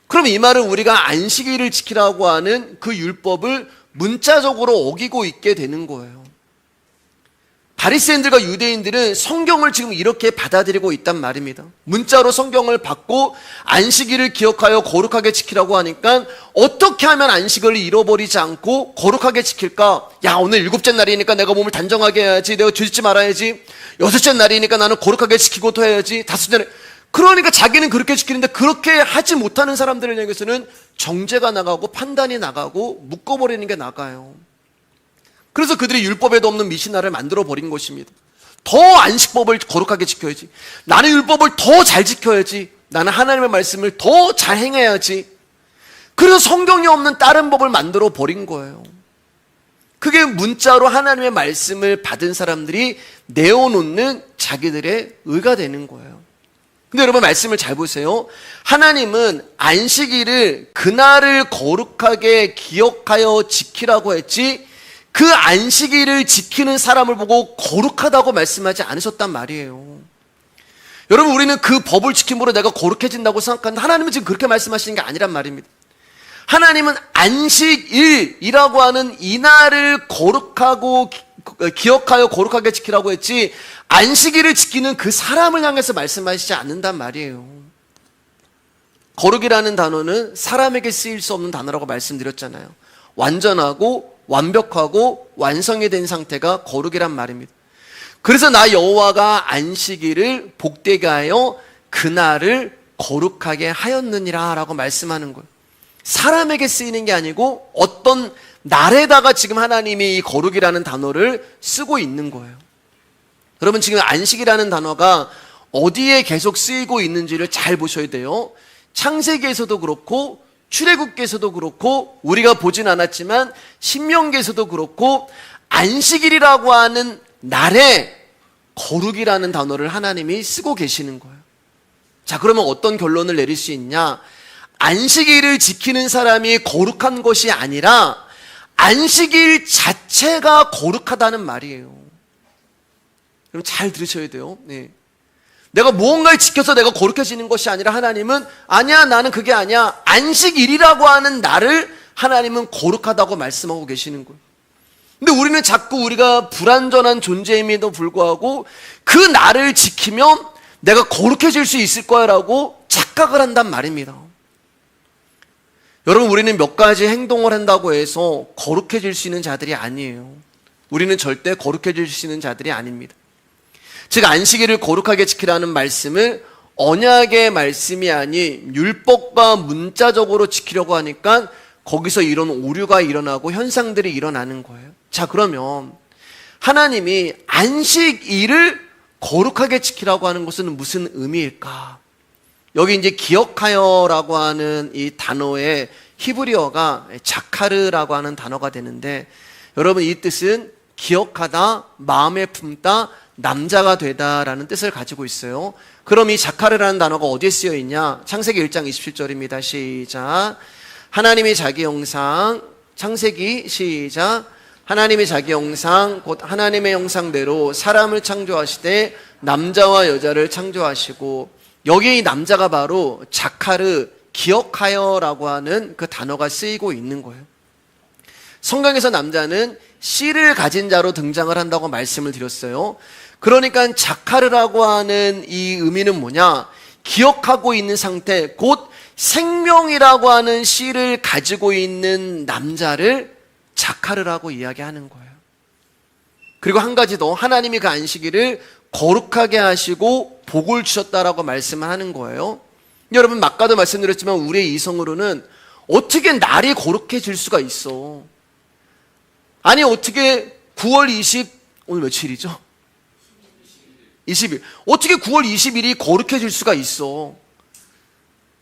그럼 이 말은 우리가 안식일을 지키라고 하는 그 율법을 문자적으로 어기고 있게 되는 거예요. 바리새인들과 유대인들은 성경을 지금 이렇게 받아들이고 있단 말입니다. 문자로 성경을 받고 안식일을 기억하여 거룩하게 지키라고 하니까 어떻게 하면 안식을 잃어버리지 않고 거룩하게 지킬까? 야, 오늘 7째 날이니까 내가 몸을 단정하게 해야지, 내가 죄짓지 말아야지, 6째 날이니까 나는 거룩하게 지키고 또 해야지, 5째 날. 그러니까 자기는 그렇게 지키는데, 그렇게 하지 못하는 사람들을 향해서는 정죄가 나가고 판단이 나가고 묶어버리는 게 나가요. 그래서 그들이 율법에도 없는 미신나를 만들어 버린 것입니다. 더 안식법을 거룩하게 지켜야지, 나는 율법을 더 잘 지켜야지, 나는 하나님의 말씀을 더 잘 행해야지, 그래서 성경이 없는 다른 법을 만들어 버린 거예요. 그게 문자로 하나님의 말씀을 받은 사람들이 내어놓는 자기들의 의가 되는 거예요. 근데 여러분, 말씀을 잘 보세요. 하나님은 안식일을 그날을 거룩하게 기억하여 지키라고 했지, 그 안식일을 지키는 사람을 보고 거룩하다고 말씀하지 않으셨단 말이에요. 여러분, 우리는 그 법을 지킴으로 내가 거룩해진다고 생각하는데, 하나님은 지금 그렇게 말씀하시는 게 아니란 말입니다. 하나님은 안식일이라고 하는 이날을 거룩하고 기억하여 거룩하게 지키라고 했지, 안식일을 지키는 그 사람을 향해서 말씀하시지 않는단 말이에요. 거룩이라는 단어는 사람에게 쓰일 수 없는 단어라고 말씀드렸잖아요. 완전하고 완벽하고 완성이 된 상태가 거룩이란 말입니다. 그래서 나 여호와가 안식일을 복되게 하여 그날을 거룩하게 하였느니라 라고 말씀하는 거예요. 사람에게 쓰이는 게 아니고 어떤 날에다가 지금 하나님이 이 거룩이라는 단어를 쓰고 있는 거예요. 여러분, 지금 안식이라는 단어가 어디에 계속 쓰이고 있는지를 잘 보셔야 돼요. 창세기에서도 그렇고 출애굽기에서도 그렇고 우리가 보진 않았지만 신명기에서도 그렇고 안식일이라고 하는 날에 거룩이라는 단어를 하나님이 쓰고 계시는 거예요. 자, 그러면 어떤 결론을 내릴 수 있냐? 안식일을 지키는 사람이 거룩한 것이 아니라 안식일 자체가 거룩하다는 말이에요. 그럼 잘 들으셔야 돼요. 내가 무언가를 지켜서 내가 거룩해지는 것이 아니라, 하나님은 아니야, 나는 그게 아니야, 안식일이라고 하는 날을 하나님은 거룩하다고 말씀하고 계시는 거예요. 근데 우리는 자꾸 우리가 불완전한 존재임에도 불구하고 그 날을 지키면 내가 거룩해질 수 있을 거야 라고 착각을 한단 말입니다. 여러분, 우리는 몇 가지 행동을 한다고 해서 거룩해질 수 있는 자들이 아니에요. 우리는 절대 거룩해질 수 있는 자들이 아닙니다. 즉, 안식일을 거룩하게 지키라는 말씀을 언약의 말씀이 아닌 율법과 문자적으로 지키려고 하니까 거기서 이런 오류가 일어나고 현상들이 일어나는 거예요. 자, 그러면 하나님이 안식일을 거룩하게 지키라고 하는 것은 무슨 의미일까? 여기 이제 기억하여라고 하는 이 단어의 히브리어가 자카르라고 하는 단어가 되는데, 여러분, 이 뜻은 기억하다, 마음에 품다, 남자가 되다라는 뜻을 가지고 있어요. 그럼 이 자카르라는 단어가 어디에 쓰여 있냐? 창세기 1장 27절입니다. 시작. 하나님이 자기 형상, 창세기 시작. 하나님이 자기 형상 곧 하나님의 형상대로 사람을 창조하시되 남자와 여자를 창조하시고, 여기 이 남자가 바로 자카르, 기억하여라고 하는 그 단어가 쓰이고 있는 거예요. 성경에서 남자는 씨를 가진 자로 등장을 한다고 말씀을 드렸어요. 그러니까 자카르라고 하는 이 의미는 뭐냐? 기억하고 있는 상태, 곧 생명이라고 하는 씨를 가지고 있는 남자를 자카르라고 이야기하는 거예요. 그리고 한 가지 더, 하나님이 그 안식일을 거룩하게 하시고 복을 주셨다라고 말씀을 하는 거예요. 여러분, 아까도 말씀드렸지만 우리의 이성으로는 어떻게 날이 거룩해질 수가 있어? 아니, 어떻게 9월 20, 오늘 며칠이죠? 20일. 어떻게 9월 20일이 거룩해질 수가 있어?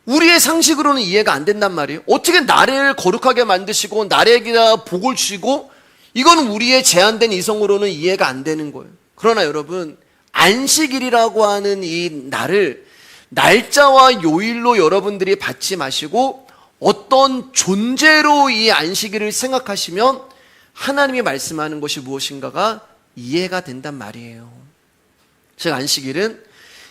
우리의 상식으로는 이해가 안 된단 말이에요. 어떻게 나를 거룩하게 만드시고 나에게다 복을 주시고, 이건 우리의 제한된 이성으로는 이해가 안 되는 거예요. 그러나 여러분, 안식일이라고 하는 이 날을 날짜와 요일로 여러분들이 받지 마시고 어떤 존재로 이 안식일을 생각하시면 하나님이 말씀하는 것이 무엇인가가 이해가 된단 말이에요. 즉, 안식일은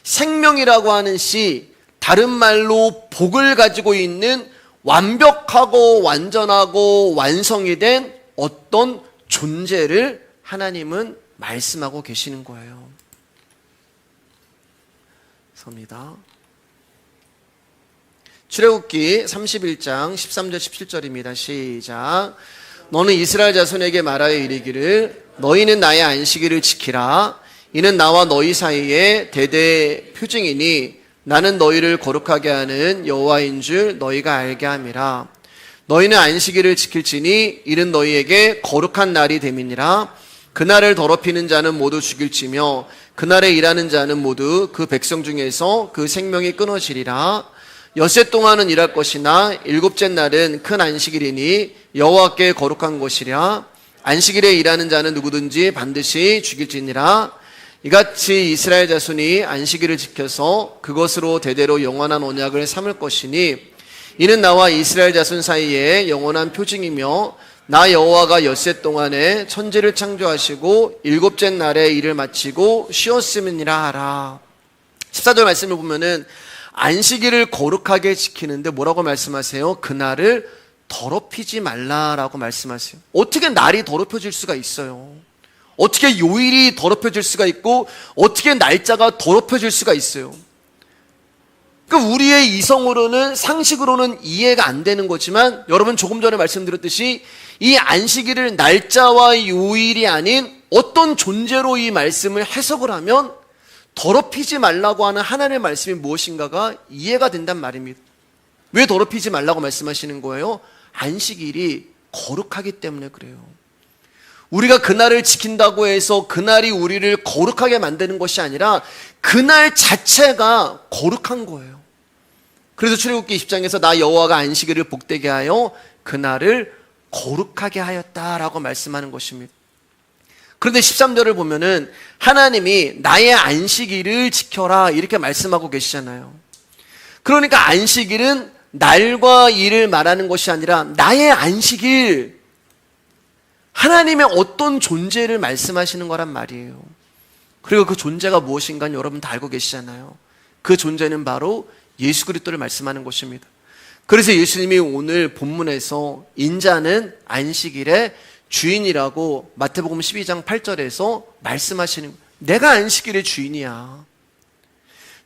생명이라고 하는 씨, 다른 말로 복을 가지고 있는 완벽하고 완전하고 완성이 된 어떤 존재를 하나님은 말씀하고 계시는 거예요. 섭니다. 출애굽기 31장 13절 17절입니다. 시작. 너는 이스라엘 자손에게 말하여 이르기를 너희는 나의 안식일을 지키라. 이는 나와 너희 사이에 대대 표징이니 나는 너희를 거룩하게 하는 여호와인 줄 너희가 알게 함이라. 너희는 안식일을 지킬지니 이는 너희에게 거룩한 날이 됨이니라. 그날을 더럽히는 자는 모두 죽일지며 그날에 일하는 자는 모두 그 백성 중에서 그 생명이 끊어지리라. 엿새 동안은 일할 것이나 일곱째 날은 큰 안식일이니 여호와께 거룩한 것이라. 안식일에 일하는 자는 누구든지 반드시 죽일지니라. 이같이 이스라엘 자손이 안식일을 지켜서 그것으로 대대로 영원한 언약을 삼을 것이니 이는 나와 이스라엘 자손 사이에 영원한 표징이며 나 여호와가 엿새 동안에 천지를 창조하시고 일곱째 날에 일을 마치고 쉬었음이니라 하라. 14절 말씀을 보면은 안식일을 거룩하게 지키는데 뭐라고 말씀하세요? 그날을 더럽히지 말라라고 말씀하세요. 어떻게 날이 더럽혀질 수가 있어요? 어떻게 요일이 더럽혀질 수가 있고 어떻게 날짜가 더럽혀질 수가 있어요? 그러니까 우리의 이성으로는, 상식으로는 이해가 안 되는 거지만 여러분, 조금 전에 말씀드렸듯이 이 안식일을 날짜와 요일이 아닌 어떤 존재로 이 말씀을 해석을 하면 더럽히지 말라고 하는 하나님의 말씀이 무엇인가가 이해가 된단 말입니다. 왜 더럽히지 말라고 말씀하시는 거예요? 안식일이 거룩하기 때문에 그래요. 우리가 그날을 지킨다고 해서 그날이 우리를 거룩하게 만드는 것이 아니라 그날 자체가 거룩한 거예요. 그래서 출애굽기 20장에서 나 여호와가 안식일을 복되게 하여 그날을 거룩하게 하였다라고 말씀하는 것입니다. 그런데 13절을 보면은 하나님이 나의 안식일을 지켜라 이렇게 말씀하고 계시잖아요. 그러니까 안식일은 날과 일을 말하는 것이 아니라 나의 안식일, 하나님의 어떤 존재를 말씀하시는 거란 말이에요. 그리고 그 존재가 무엇인가 여러분 다 알고 계시잖아요. 그 존재는 바로 예수 그리스도를 말씀하는 것입니다. 그래서 예수님이 오늘 본문에서 인자는 안식일의 주인이라고 마태복음 12장 8절에서 말씀하시는 거예요. 내가 안식일의 주인이야.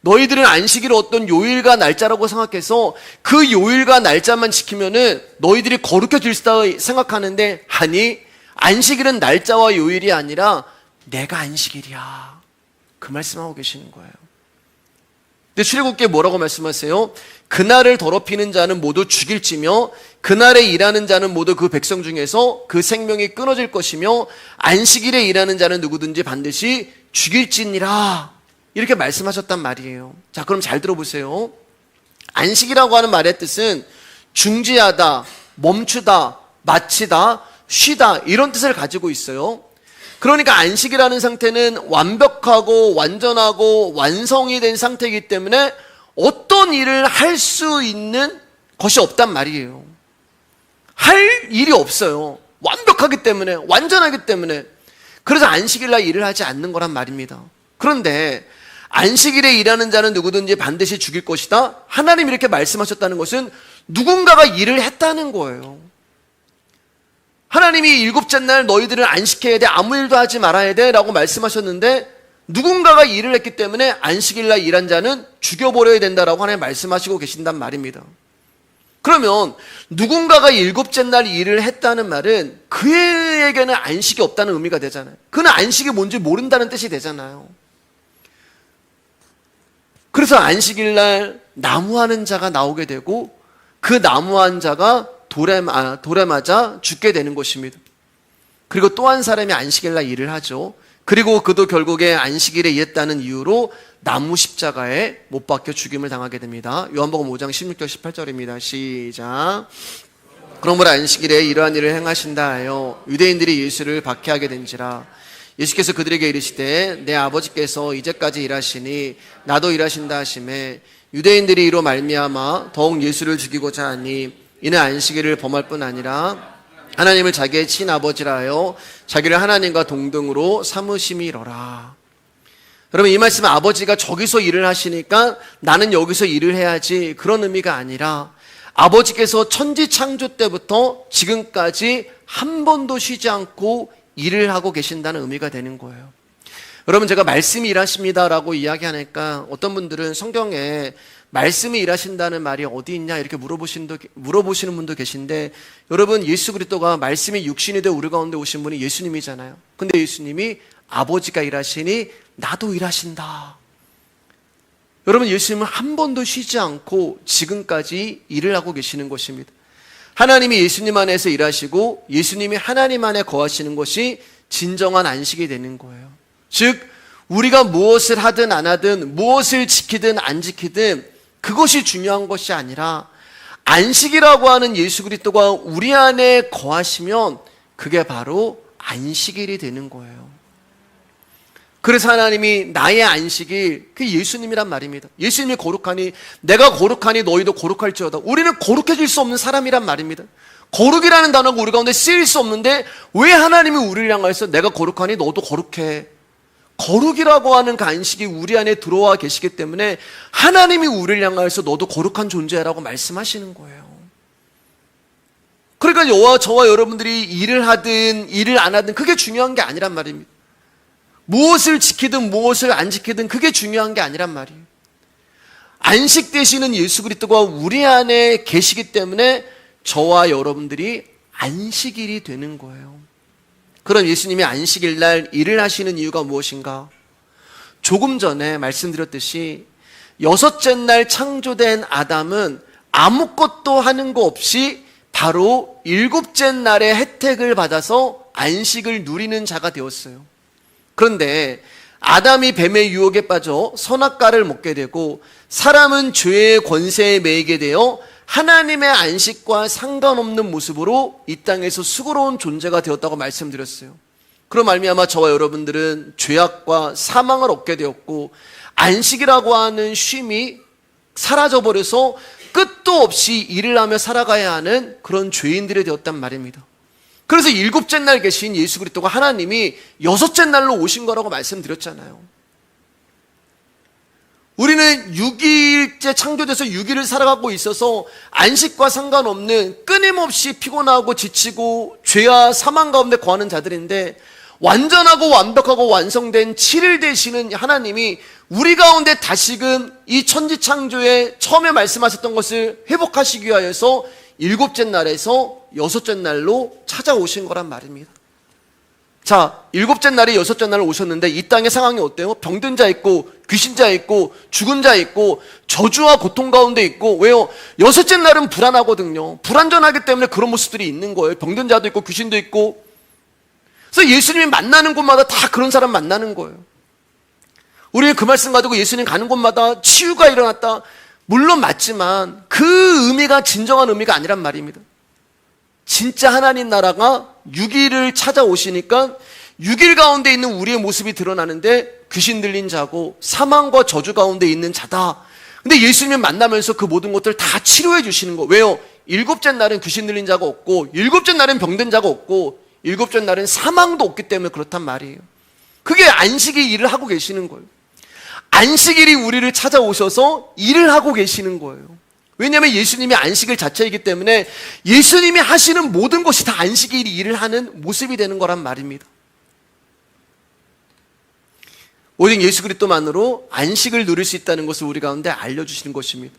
너희들은 안식일을 어떤 요일과 날짜라고 생각해서 그 요일과 날짜만 지키면은 너희들이 거룩해질 수 있다고 생각하는데, 아니, 안식일은 날짜와 요일이 아니라 내가 안식일이야. 그 말씀하고 계시는 거예요. 근데 출애굽기에 뭐라고 말씀하세요? 그날을 더럽히는 자는 모두 죽일지며 그날에 일하는 자는 모두 그 백성 중에서 그 생명이 끊어질 것이며 안식일에 일하는 자는 누구든지 반드시 죽일지니라. 이렇게 말씀하셨단 말이에요. 자, 그럼 잘 들어보세요. 안식이라고 하는 말의 뜻은 중지하다, 멈추다, 마치다, 쉬다, 이런 뜻을 가지고 있어요. 그러니까 안식이라는 상태는 완벽하고 완전하고 완성이 된 상태이기 때문에 어떤 일을 할 수 있는 것이 없단 말이에요. 할 일이 없어요. 완벽하기 때문에, 완전하기 때문에. 그래서 안식일날 일을 하지 않는 거란 말입니다. 그런데 안식일에 일하는 자는 누구든지 반드시 죽일 것이다. 하나님이 이렇게 말씀하셨다는 것은 누군가가 일을 했다는 거예요. 하나님이 일곱째 날 너희들은 안식해야 돼, 아무 일도 하지 말아야 돼 라고 말씀하셨는데 누군가가 일을 했기 때문에 안식일날 일한 자는 죽여버려야 된다라고 하나님 말씀하시고 계신단 말입니다. 그러면 누군가가 일곱째 날 일을 했다는 말은 그에게는 안식이 없다는 의미가 되잖아요. 그는 안식이 뭔지 모른다는 뜻이 되잖아요. 그래서 안식일날 나무하는 자가 나오게 되고 그 나무한 자가 돌에 맞아 죽게 되는 것입니다. 그리고 또 한 사람이 안식일날 일을 하죠. 그리고 그도 결국에 안식일에 일했다는 이유로 나무 십자가에 못 박혀 죽임을 당하게 됩니다. 요한복음 5장 16절 18절입니다. 시작. 그러므로 안식일에 이러한 일을 행하신다 하여 유대인들이 예수를 박해하게 된지라. 예수께서 그들에게 이르시되 내 아버지께서 이제까지 일하시니 나도 일하신다 하시매 유대인들이 이로 말미암아 더욱 예수를 죽이고자 하니 이는 안식일을 범할 뿐 아니라 하나님을 자기의 친아버지라 하여 자기를 하나님과 동등으로 삼으심이로라. 여러분, 이 말씀은 아버지가 저기서 일을 하시니까 나는 여기서 일을 해야지, 그런 의미가 아니라 아버지께서 천지 창조 때부터 지금까지 한 번도 쉬지 않고 일을 하고 계신다는 의미가 되는 거예요. 여러분, 제가 말씀이 일하십니다라고 이야기하니까 어떤 분들은 성경에 말씀이 일하신다는 말이 어디 있냐 이렇게 물어보시는 분도 계신데, 여러분, 예수 그리스도가 말씀이 육신이 되어 우리 가운데 오신 분이 예수님이잖아요. 근데 예수님이 아버지가 일하시니 나도 일하신다. 여러분, 예수님은 한 번도 쉬지 않고 지금까지 일을 하고 계시는 것입니다. 하나님이 예수님 안에서 일하시고 예수님이 하나님 안에 거하시는 것이 진정한 안식이 되는 거예요. 즉, 우리가 무엇을 하든 안 하든, 무엇을 지키든 안 지키든 그것이 중요한 것이 아니라 안식이라고 하는 예수 그리스도가 우리 안에 거하시면 그게 바로 안식일이 되는 거예요. 그래서 하나님이 나의 안식일, 그게 예수님이란 말입니다. 예수님이 거룩하니 내가 거룩하니 너희도 거룩할지어다. 우리는 거룩해질 수 없는 사람이란 말입니다. 거룩이라는 단어가 우리 가운데 쓰일 수 없는데 왜 하나님이 우리를 향해서 내가 거룩하니 너도 거룩해. 거룩이라고 하는 그 안식이 우리 안에 들어와 계시기 때문에 하나님이 우리를 향해서 너도 거룩한 존재라고 말씀하시는 거예요. 그러니까 저와 여러분들이 일을 하든 일을 안 하든 그게 중요한 게 아니란 말입니다. 무엇을 지키든 무엇을 안 지키든 그게 중요한 게 아니란 말이에요. 안식 되시는 예수 그리스도가 우리 안에 계시기 때문에 저와 여러분들이 안식일이 되는 거예요. 그럼 예수님이 안식일 날 일을 하시는 이유가 무엇인가? 조금 전에 말씀드렸듯이 여섯째 날 창조된 아담은 아무것도 하는 거 없이 바로 일곱째 날의 혜택을 받아서 안식을 누리는 자가 되었어요. 그런데 아담이 뱀의 유혹에 빠져 선악과를 먹게 되고 사람은 죄의 권세에 매이게 되어 하나님의 안식과 상관없는 모습으로 이 땅에서 수고로운 존재가 되었다고 말씀드렸어요. 그럼 말미암아 저와 여러분들은 죄악과 사망을 얻게 되었고 안식이라고 하는 쉼이 사라져버려서 끝도 없이 일을 하며 살아가야 하는 그런 죄인들이 되었단 말입니다. 그래서 일곱째 날 계신 예수 그리스도가 하나님이 여섯째 날로 오신 거라고 말씀드렸잖아요. 우리는 6일째 창조돼서 6일을 살아가고 있어서 안식과 상관없는 끊임없이 피곤하고 지치고 죄와 사망 가운데 거하는 자들인데 완전하고 완벽하고 완성된 7일 되시는 하나님이 우리 가운데 다시금 이 천지창조에 처음에 말씀하셨던 것을 회복하시기 위하여서 일곱째 날에서 여섯째 날로 찾아오신 거란 말입니다. 자, 일곱째 날이 여섯째 날로 오셨는데 이 땅의 상황이 어때요? 병든 자 있고 귀신 자 있고 죽은 자 있고 저주와 고통 가운데 있고. 왜요? 여섯째 날은 불안하거든요. 불안전하기 때문에 그런 모습들이 있는 거예요. 병든 자도 있고 귀신도 있고. 그래서 예수님이 만나는 곳마다 다 그런 사람 만나는 거예요. 우리는 그 말씀 가지고 예수님 가는 곳마다 치유가 일어났다. 물론 맞지만 그 의미가 진정한 의미가 아니란 말입니다. 진짜 하나님 나라가 6일을 찾아오시니까 6일 가운데 있는 우리의 모습이 드러나는데 귀신 들린 자고 사망과 저주 가운데 있는 자다. 근데 예수님을 만나면서 그 모든 것들을 다 치료해 주시는 거. 왜요? 일곱째 날은 귀신 들린 자가 없고, 일곱째 날은 병든 자가 없고, 일곱째 날은 사망도 없기 때문에 그렇단 말이에요. 그게 안식일 일을 하고 계시는 거예요. 안식일이 우리를 찾아오셔서 일을 하고 계시는 거예요. 왜냐하면 예수님이 안식일 자체이기 때문에 예수님이 하시는 모든 것이 다 안식일이 일을 하는 모습이 되는 거란 말입니다. 오직 예수 그리스도만으로 안식을 누릴 수 있다는 것을 우리 가운데 알려주시는 것입니다.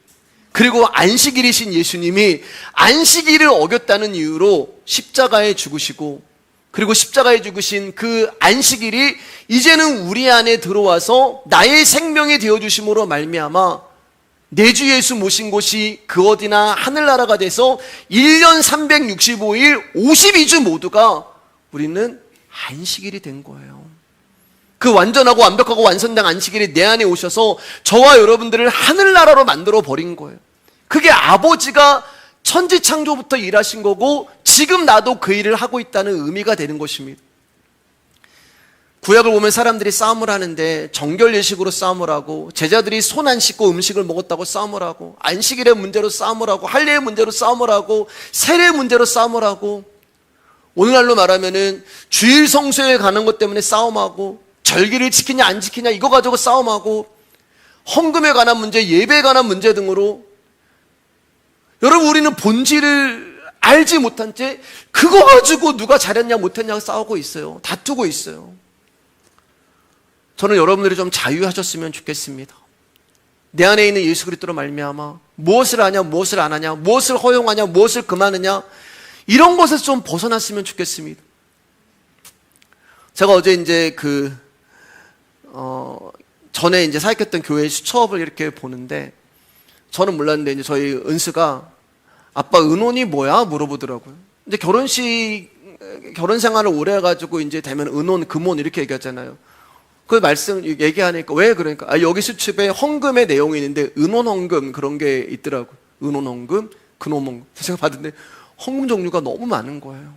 그리고 안식일이신 예수님이 안식일을 어겼다는 이유로 십자가에 죽으시고, 그리고 십자가에 죽으신 그 안식일이 이제는 우리 안에 들어와서 나의 생명이 되어주심으로 말미암아 내 주 예수 모신 곳이 그 어디나 하늘나라가 돼서 1년 365일 52주 모두가 우리는 안식일이 된 거예요. 그 완전하고 완벽하고 완성된 안식일이 내 안에 오셔서 저와 여러분들을 하늘나라로 만들어 버린 거예요. 그게 아버지가 천지창조부터 일하신 거고 지금 나도 그 일을 하고 있다는 의미가 되는 것입니다. 구약을 보면 사람들이 싸움을 하는데 정결 예식으로 싸움을 하고, 제자들이 손 안 씻고 음식을 먹었다고 싸움을 하고, 안식일의 문제로 싸움을 하고, 할례의 문제로 싸움을 하고, 세례의 문제로 싸움을 하고, 오늘날로 말하면은 주일 성수에 가는 것 때문에 싸움하고, 절기를 지키냐 안 지키냐 이거 가지고 싸움하고, 헌금에 관한 문제, 예배에 관한 문제 등으로, 여러분 우리는 본질을 알지 못한 채 그거 가지고 누가 잘했냐 못했냐 싸우고 있어요. 다투고 있어요. 저는 여러분들이 좀 자유하셨으면 좋겠습니다. 내 안에 있는 예수 그리스도로 말미암아 무엇을 하냐 무엇을 안 하냐, 무엇을 허용하냐 무엇을 금하느냐, 이런 것에서 좀 벗어났으면 좋겠습니다. 제가 어제 이제 전에 이제 사역했던 교회 수첩을 이렇게 보는데, 저는 몰랐는데 이제 저희 은수가 아빠 은혼이 뭐야? 물어보더라고요. 이제 결혼 생활을 오래 해가지고 이제 되면 은혼, 금혼 이렇게 얘기하잖아요. 그 말씀 얘기하니까 왜 그러니까 여기 수첩에 헌금의 내용이 있는데 은혼 헌금 그런 게 있더라고요. 은혼 헌금, 근혼 헌금. 제가 봤는데 헌금 종류가 너무 많은 거예요.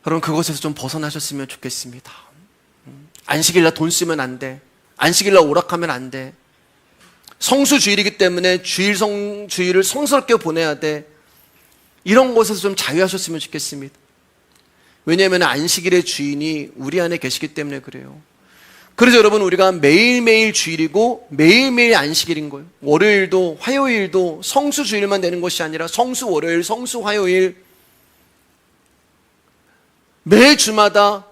여러분 그것에서 좀 벗어나셨으면 좋겠습니다. 안식일날 돈 쓰면 안 돼. 안식일날 오락하면 안 돼. 성수주일이기 때문에 주일을 성스럽게 보내야 돼. 이런 것에서 좀 자유하셨으면 좋겠습니다. 왜냐하면 안식일의 주인이 우리 안에 계시기 때문에 그래요. 그래서 여러분 우리가 매일매일 주일이고 매일매일 안식일인 거예요. 월요일도 화요일도 성수주일만 되는 것이 아니라 성수월요일, 성수화요일, 매 주마다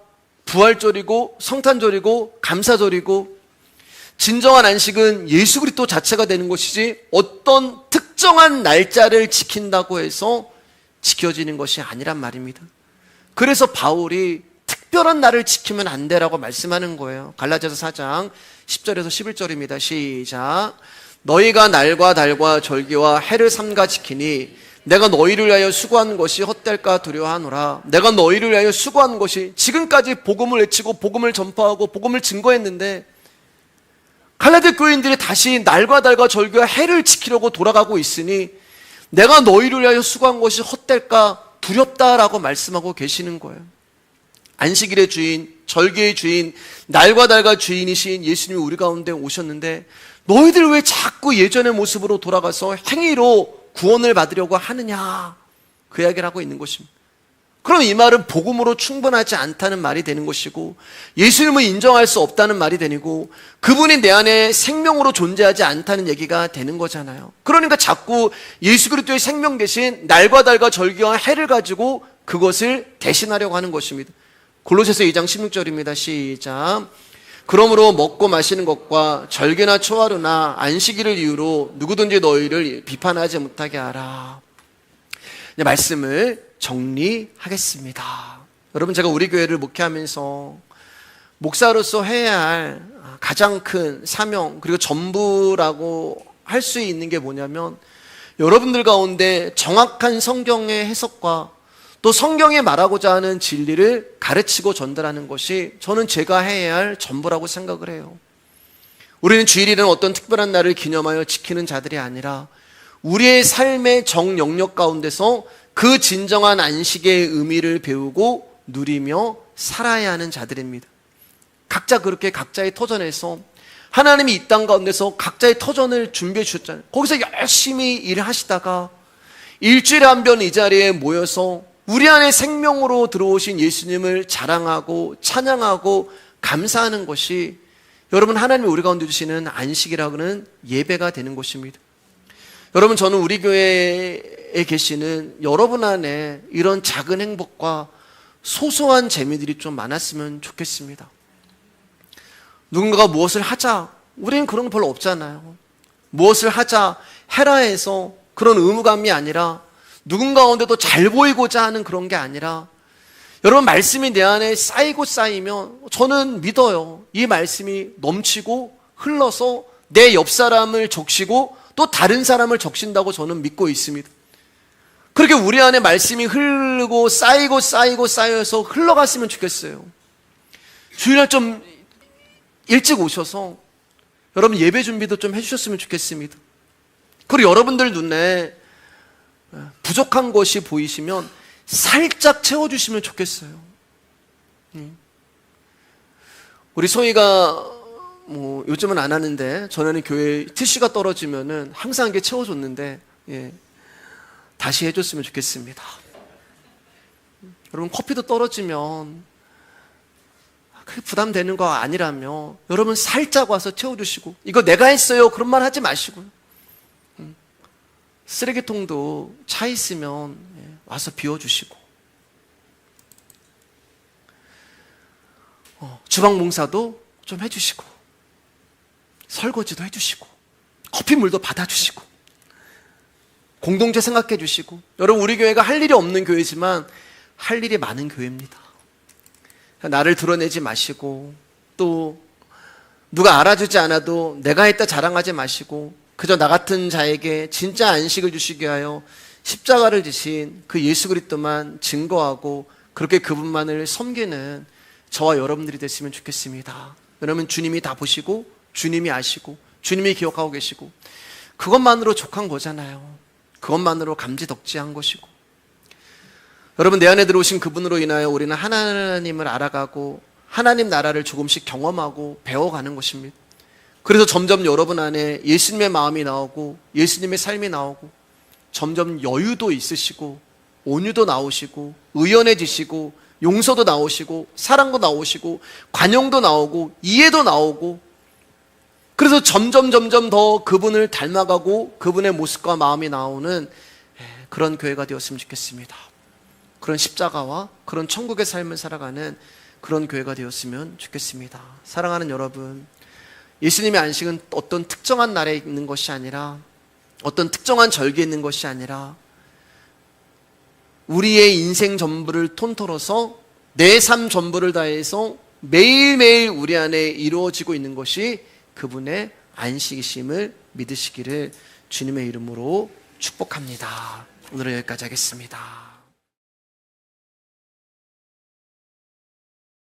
부활절이고 성탄절이고 감사절이고, 진정한 안식은 예수 그리스도 자체가 되는 것이지 어떤 특정한 날짜를 지킨다고 해서 지켜지는 것이 아니란 말입니다. 그래서 바울이 특별한 날을 지키면 안 되라고 말씀하는 거예요. 갈라디아서 4장 10절에서 11절입니다. 시작. 너희가 날과 달과 절기와 해를 삼가 지키니 내가 너희를 위하여 수고한 것이 헛될까 두려워하노라. 내가 너희를 위하여 수고한 것이, 지금까지 복음을 외치고 복음을 전파하고 복음을 증거했는데 갈라디아 교인들이 다시 날과 달과 절기와 해를 지키려고 돌아가고 있으니 내가 너희를 위하여 수고한 것이 헛될까 두렵다라고 말씀하고 계시는 거예요. 안식일의 주인, 절기의 주인, 날과 달과 주인이신 예수님이 우리 가운데 오셨는데 너희들 왜 자꾸 예전의 모습으로 돌아가서 행위로 구원을 받으려고 하느냐, 그 이야기를 하고 있는 것입니다. 그럼 이 말은 복음으로 충분하지 않다는 말이 되는 것이고, 예수님을 인정할 수 없다는 말이 되고, 그분이 내 안에 생명으로 존재하지 않다는 얘기가 되는 거잖아요. 그러니까 자꾸 예수 그리스도의 생명 대신 날과 달과 절기와 해를 가지고 그것을 대신하려고 하는 것입니다. 골로새서 2장 16절입니다. 시작. 그러므로 먹고 마시는 것과 절기나 초하루나 안식일을 이유로 누구든지 너희를 비판하지 못하게 하라. 이제 말씀을 정리하겠습니다. 여러분, 제가 우리 교회를 목회하면서 목사로서 해야 할 가장 큰 사명, 그리고 전부라고 할 수 있는 게 뭐냐면, 여러분들 가운데 정확한 성경의 해석과 또 성경에 말하고자 하는 진리를 가르치고 전달하는 것이 저는 제가 해야 할 전부라고 생각을 해요. 우리는 주일이라는 어떤 특별한 날을 기념하여 지키는 자들이 아니라 우리의 삶의 정영역 가운데서 그 진정한 안식의 의미를 배우고 누리며 살아야 하는 자들입니다. 각자 그렇게 각자의 터전에서 하나님이 이 땅 가운데서 각자의 터전을 준비해 주셨잖아요. 거기서 열심히 일을 하시다가 일주일에 한 번 이 자리에 모여서 우리 안에 생명으로 들어오신 예수님을 자랑하고 찬양하고 감사하는 것이 여러분 하나님이 우리 가운데 주시는 안식이라고는 예배가 되는 것입니다. 여러분, 저는 우리 교회에 계시는 여러분 안에 이런 작은 행복과 소소한 재미들이 좀 많았으면 좋겠습니다. 누군가가 무엇을 하자, 우리는 그런 거 별로 없잖아요. 무엇을 하자, 해라 해서 그런 의무감이 아니라 누군가 가운데도 잘 보이고자 하는 그런 게 아니라 여러분, 말씀이 내 안에 쌓이고 쌓이면 저는 믿어요. 이 말씀이 넘치고 흘러서 내 옆 사람을 적시고 또 다른 사람을 적신다고 저는 믿고 있습니다. 그렇게 우리 안에 말씀이 흐르고 쌓이고 쌓여서 흘러갔으면 좋겠어요. 주일날 좀 일찍 오셔서 여러분 예배 준비도 좀 해주셨으면 좋겠습니다. 그리고 여러분들 눈에 부족한 것이 보이시면 살짝 채워주시면 좋겠어요. 우리 소희가 요즘은 안 하는데 전에는 교회 TC가 떨어지면은 항상 이게 채워줬는데 다시 해줬으면 좋겠습니다. 여러분, 커피도 떨어지면 그게 부담되는 거 아니라며 여러분 살짝 와서 채워주시고, 이거 내가 했어요 그런 말 하지 마시고요. 쓰레기통도 차 있으면 와서 비워주시고, 주방 봉사도 좀 해주시고, 설거지도 해주시고, 커피물도 받아주시고, 공동체 생각해 주시고. 여러분, 우리 교회가 할 일이 없는 교회지만 할 일이 많은 교회입니다. 나를 드러내지 마시고, 또 누가 알아주지 않아도 내가 했다 자랑하지 마시고, 그저 나 같은 자에게 진짜 안식을 주시게 하여 십자가를 지신 그 예수 그리스도만 증거하고 그렇게 그분만을 섬기는 저와 여러분들이 됐으면 좋겠습니다. 왜냐하면 주님이 다 보시고 주님이 아시고 주님이 기억하고 계시고 그것만으로 족한 거잖아요. 그것만으로 감지덕지한 것이고. 여러분, 내 안에 들어오신 그분으로 인하여 우리는 하나님을 알아가고 하나님 나라를 조금씩 경험하고 배워가는 것입니다. 그래서 점점 여러분 안에 예수님의 마음이 나오고 예수님의 삶이 나오고 점점 여유도 있으시고 온유도 나오시고 의연해지시고 용서도 나오시고 사랑도 나오시고 관용도 나오고 이해도 나오고, 그래서 점점 더 그분을 닮아가고 그분의 모습과 마음이 나오는 그런 교회가 되었으면 좋겠습니다. 그런 십자가와 그런 천국의 삶을 살아가는 그런 교회가 되었으면 좋겠습니다. 사랑하는 여러분, 예수님의 안식은 어떤 특정한 날에 있는 것이 아니라 어떤 특정한 절기에 있는 것이 아니라 우리의 인생 전부를 통틀어서 내 삶 전부를 다해서 매일매일 우리 안에 이루어지고 있는 것이 그분의 안식이심을 믿으시기를 주님의 이름으로 축복합니다. 오늘은 여기까지 하겠습니다.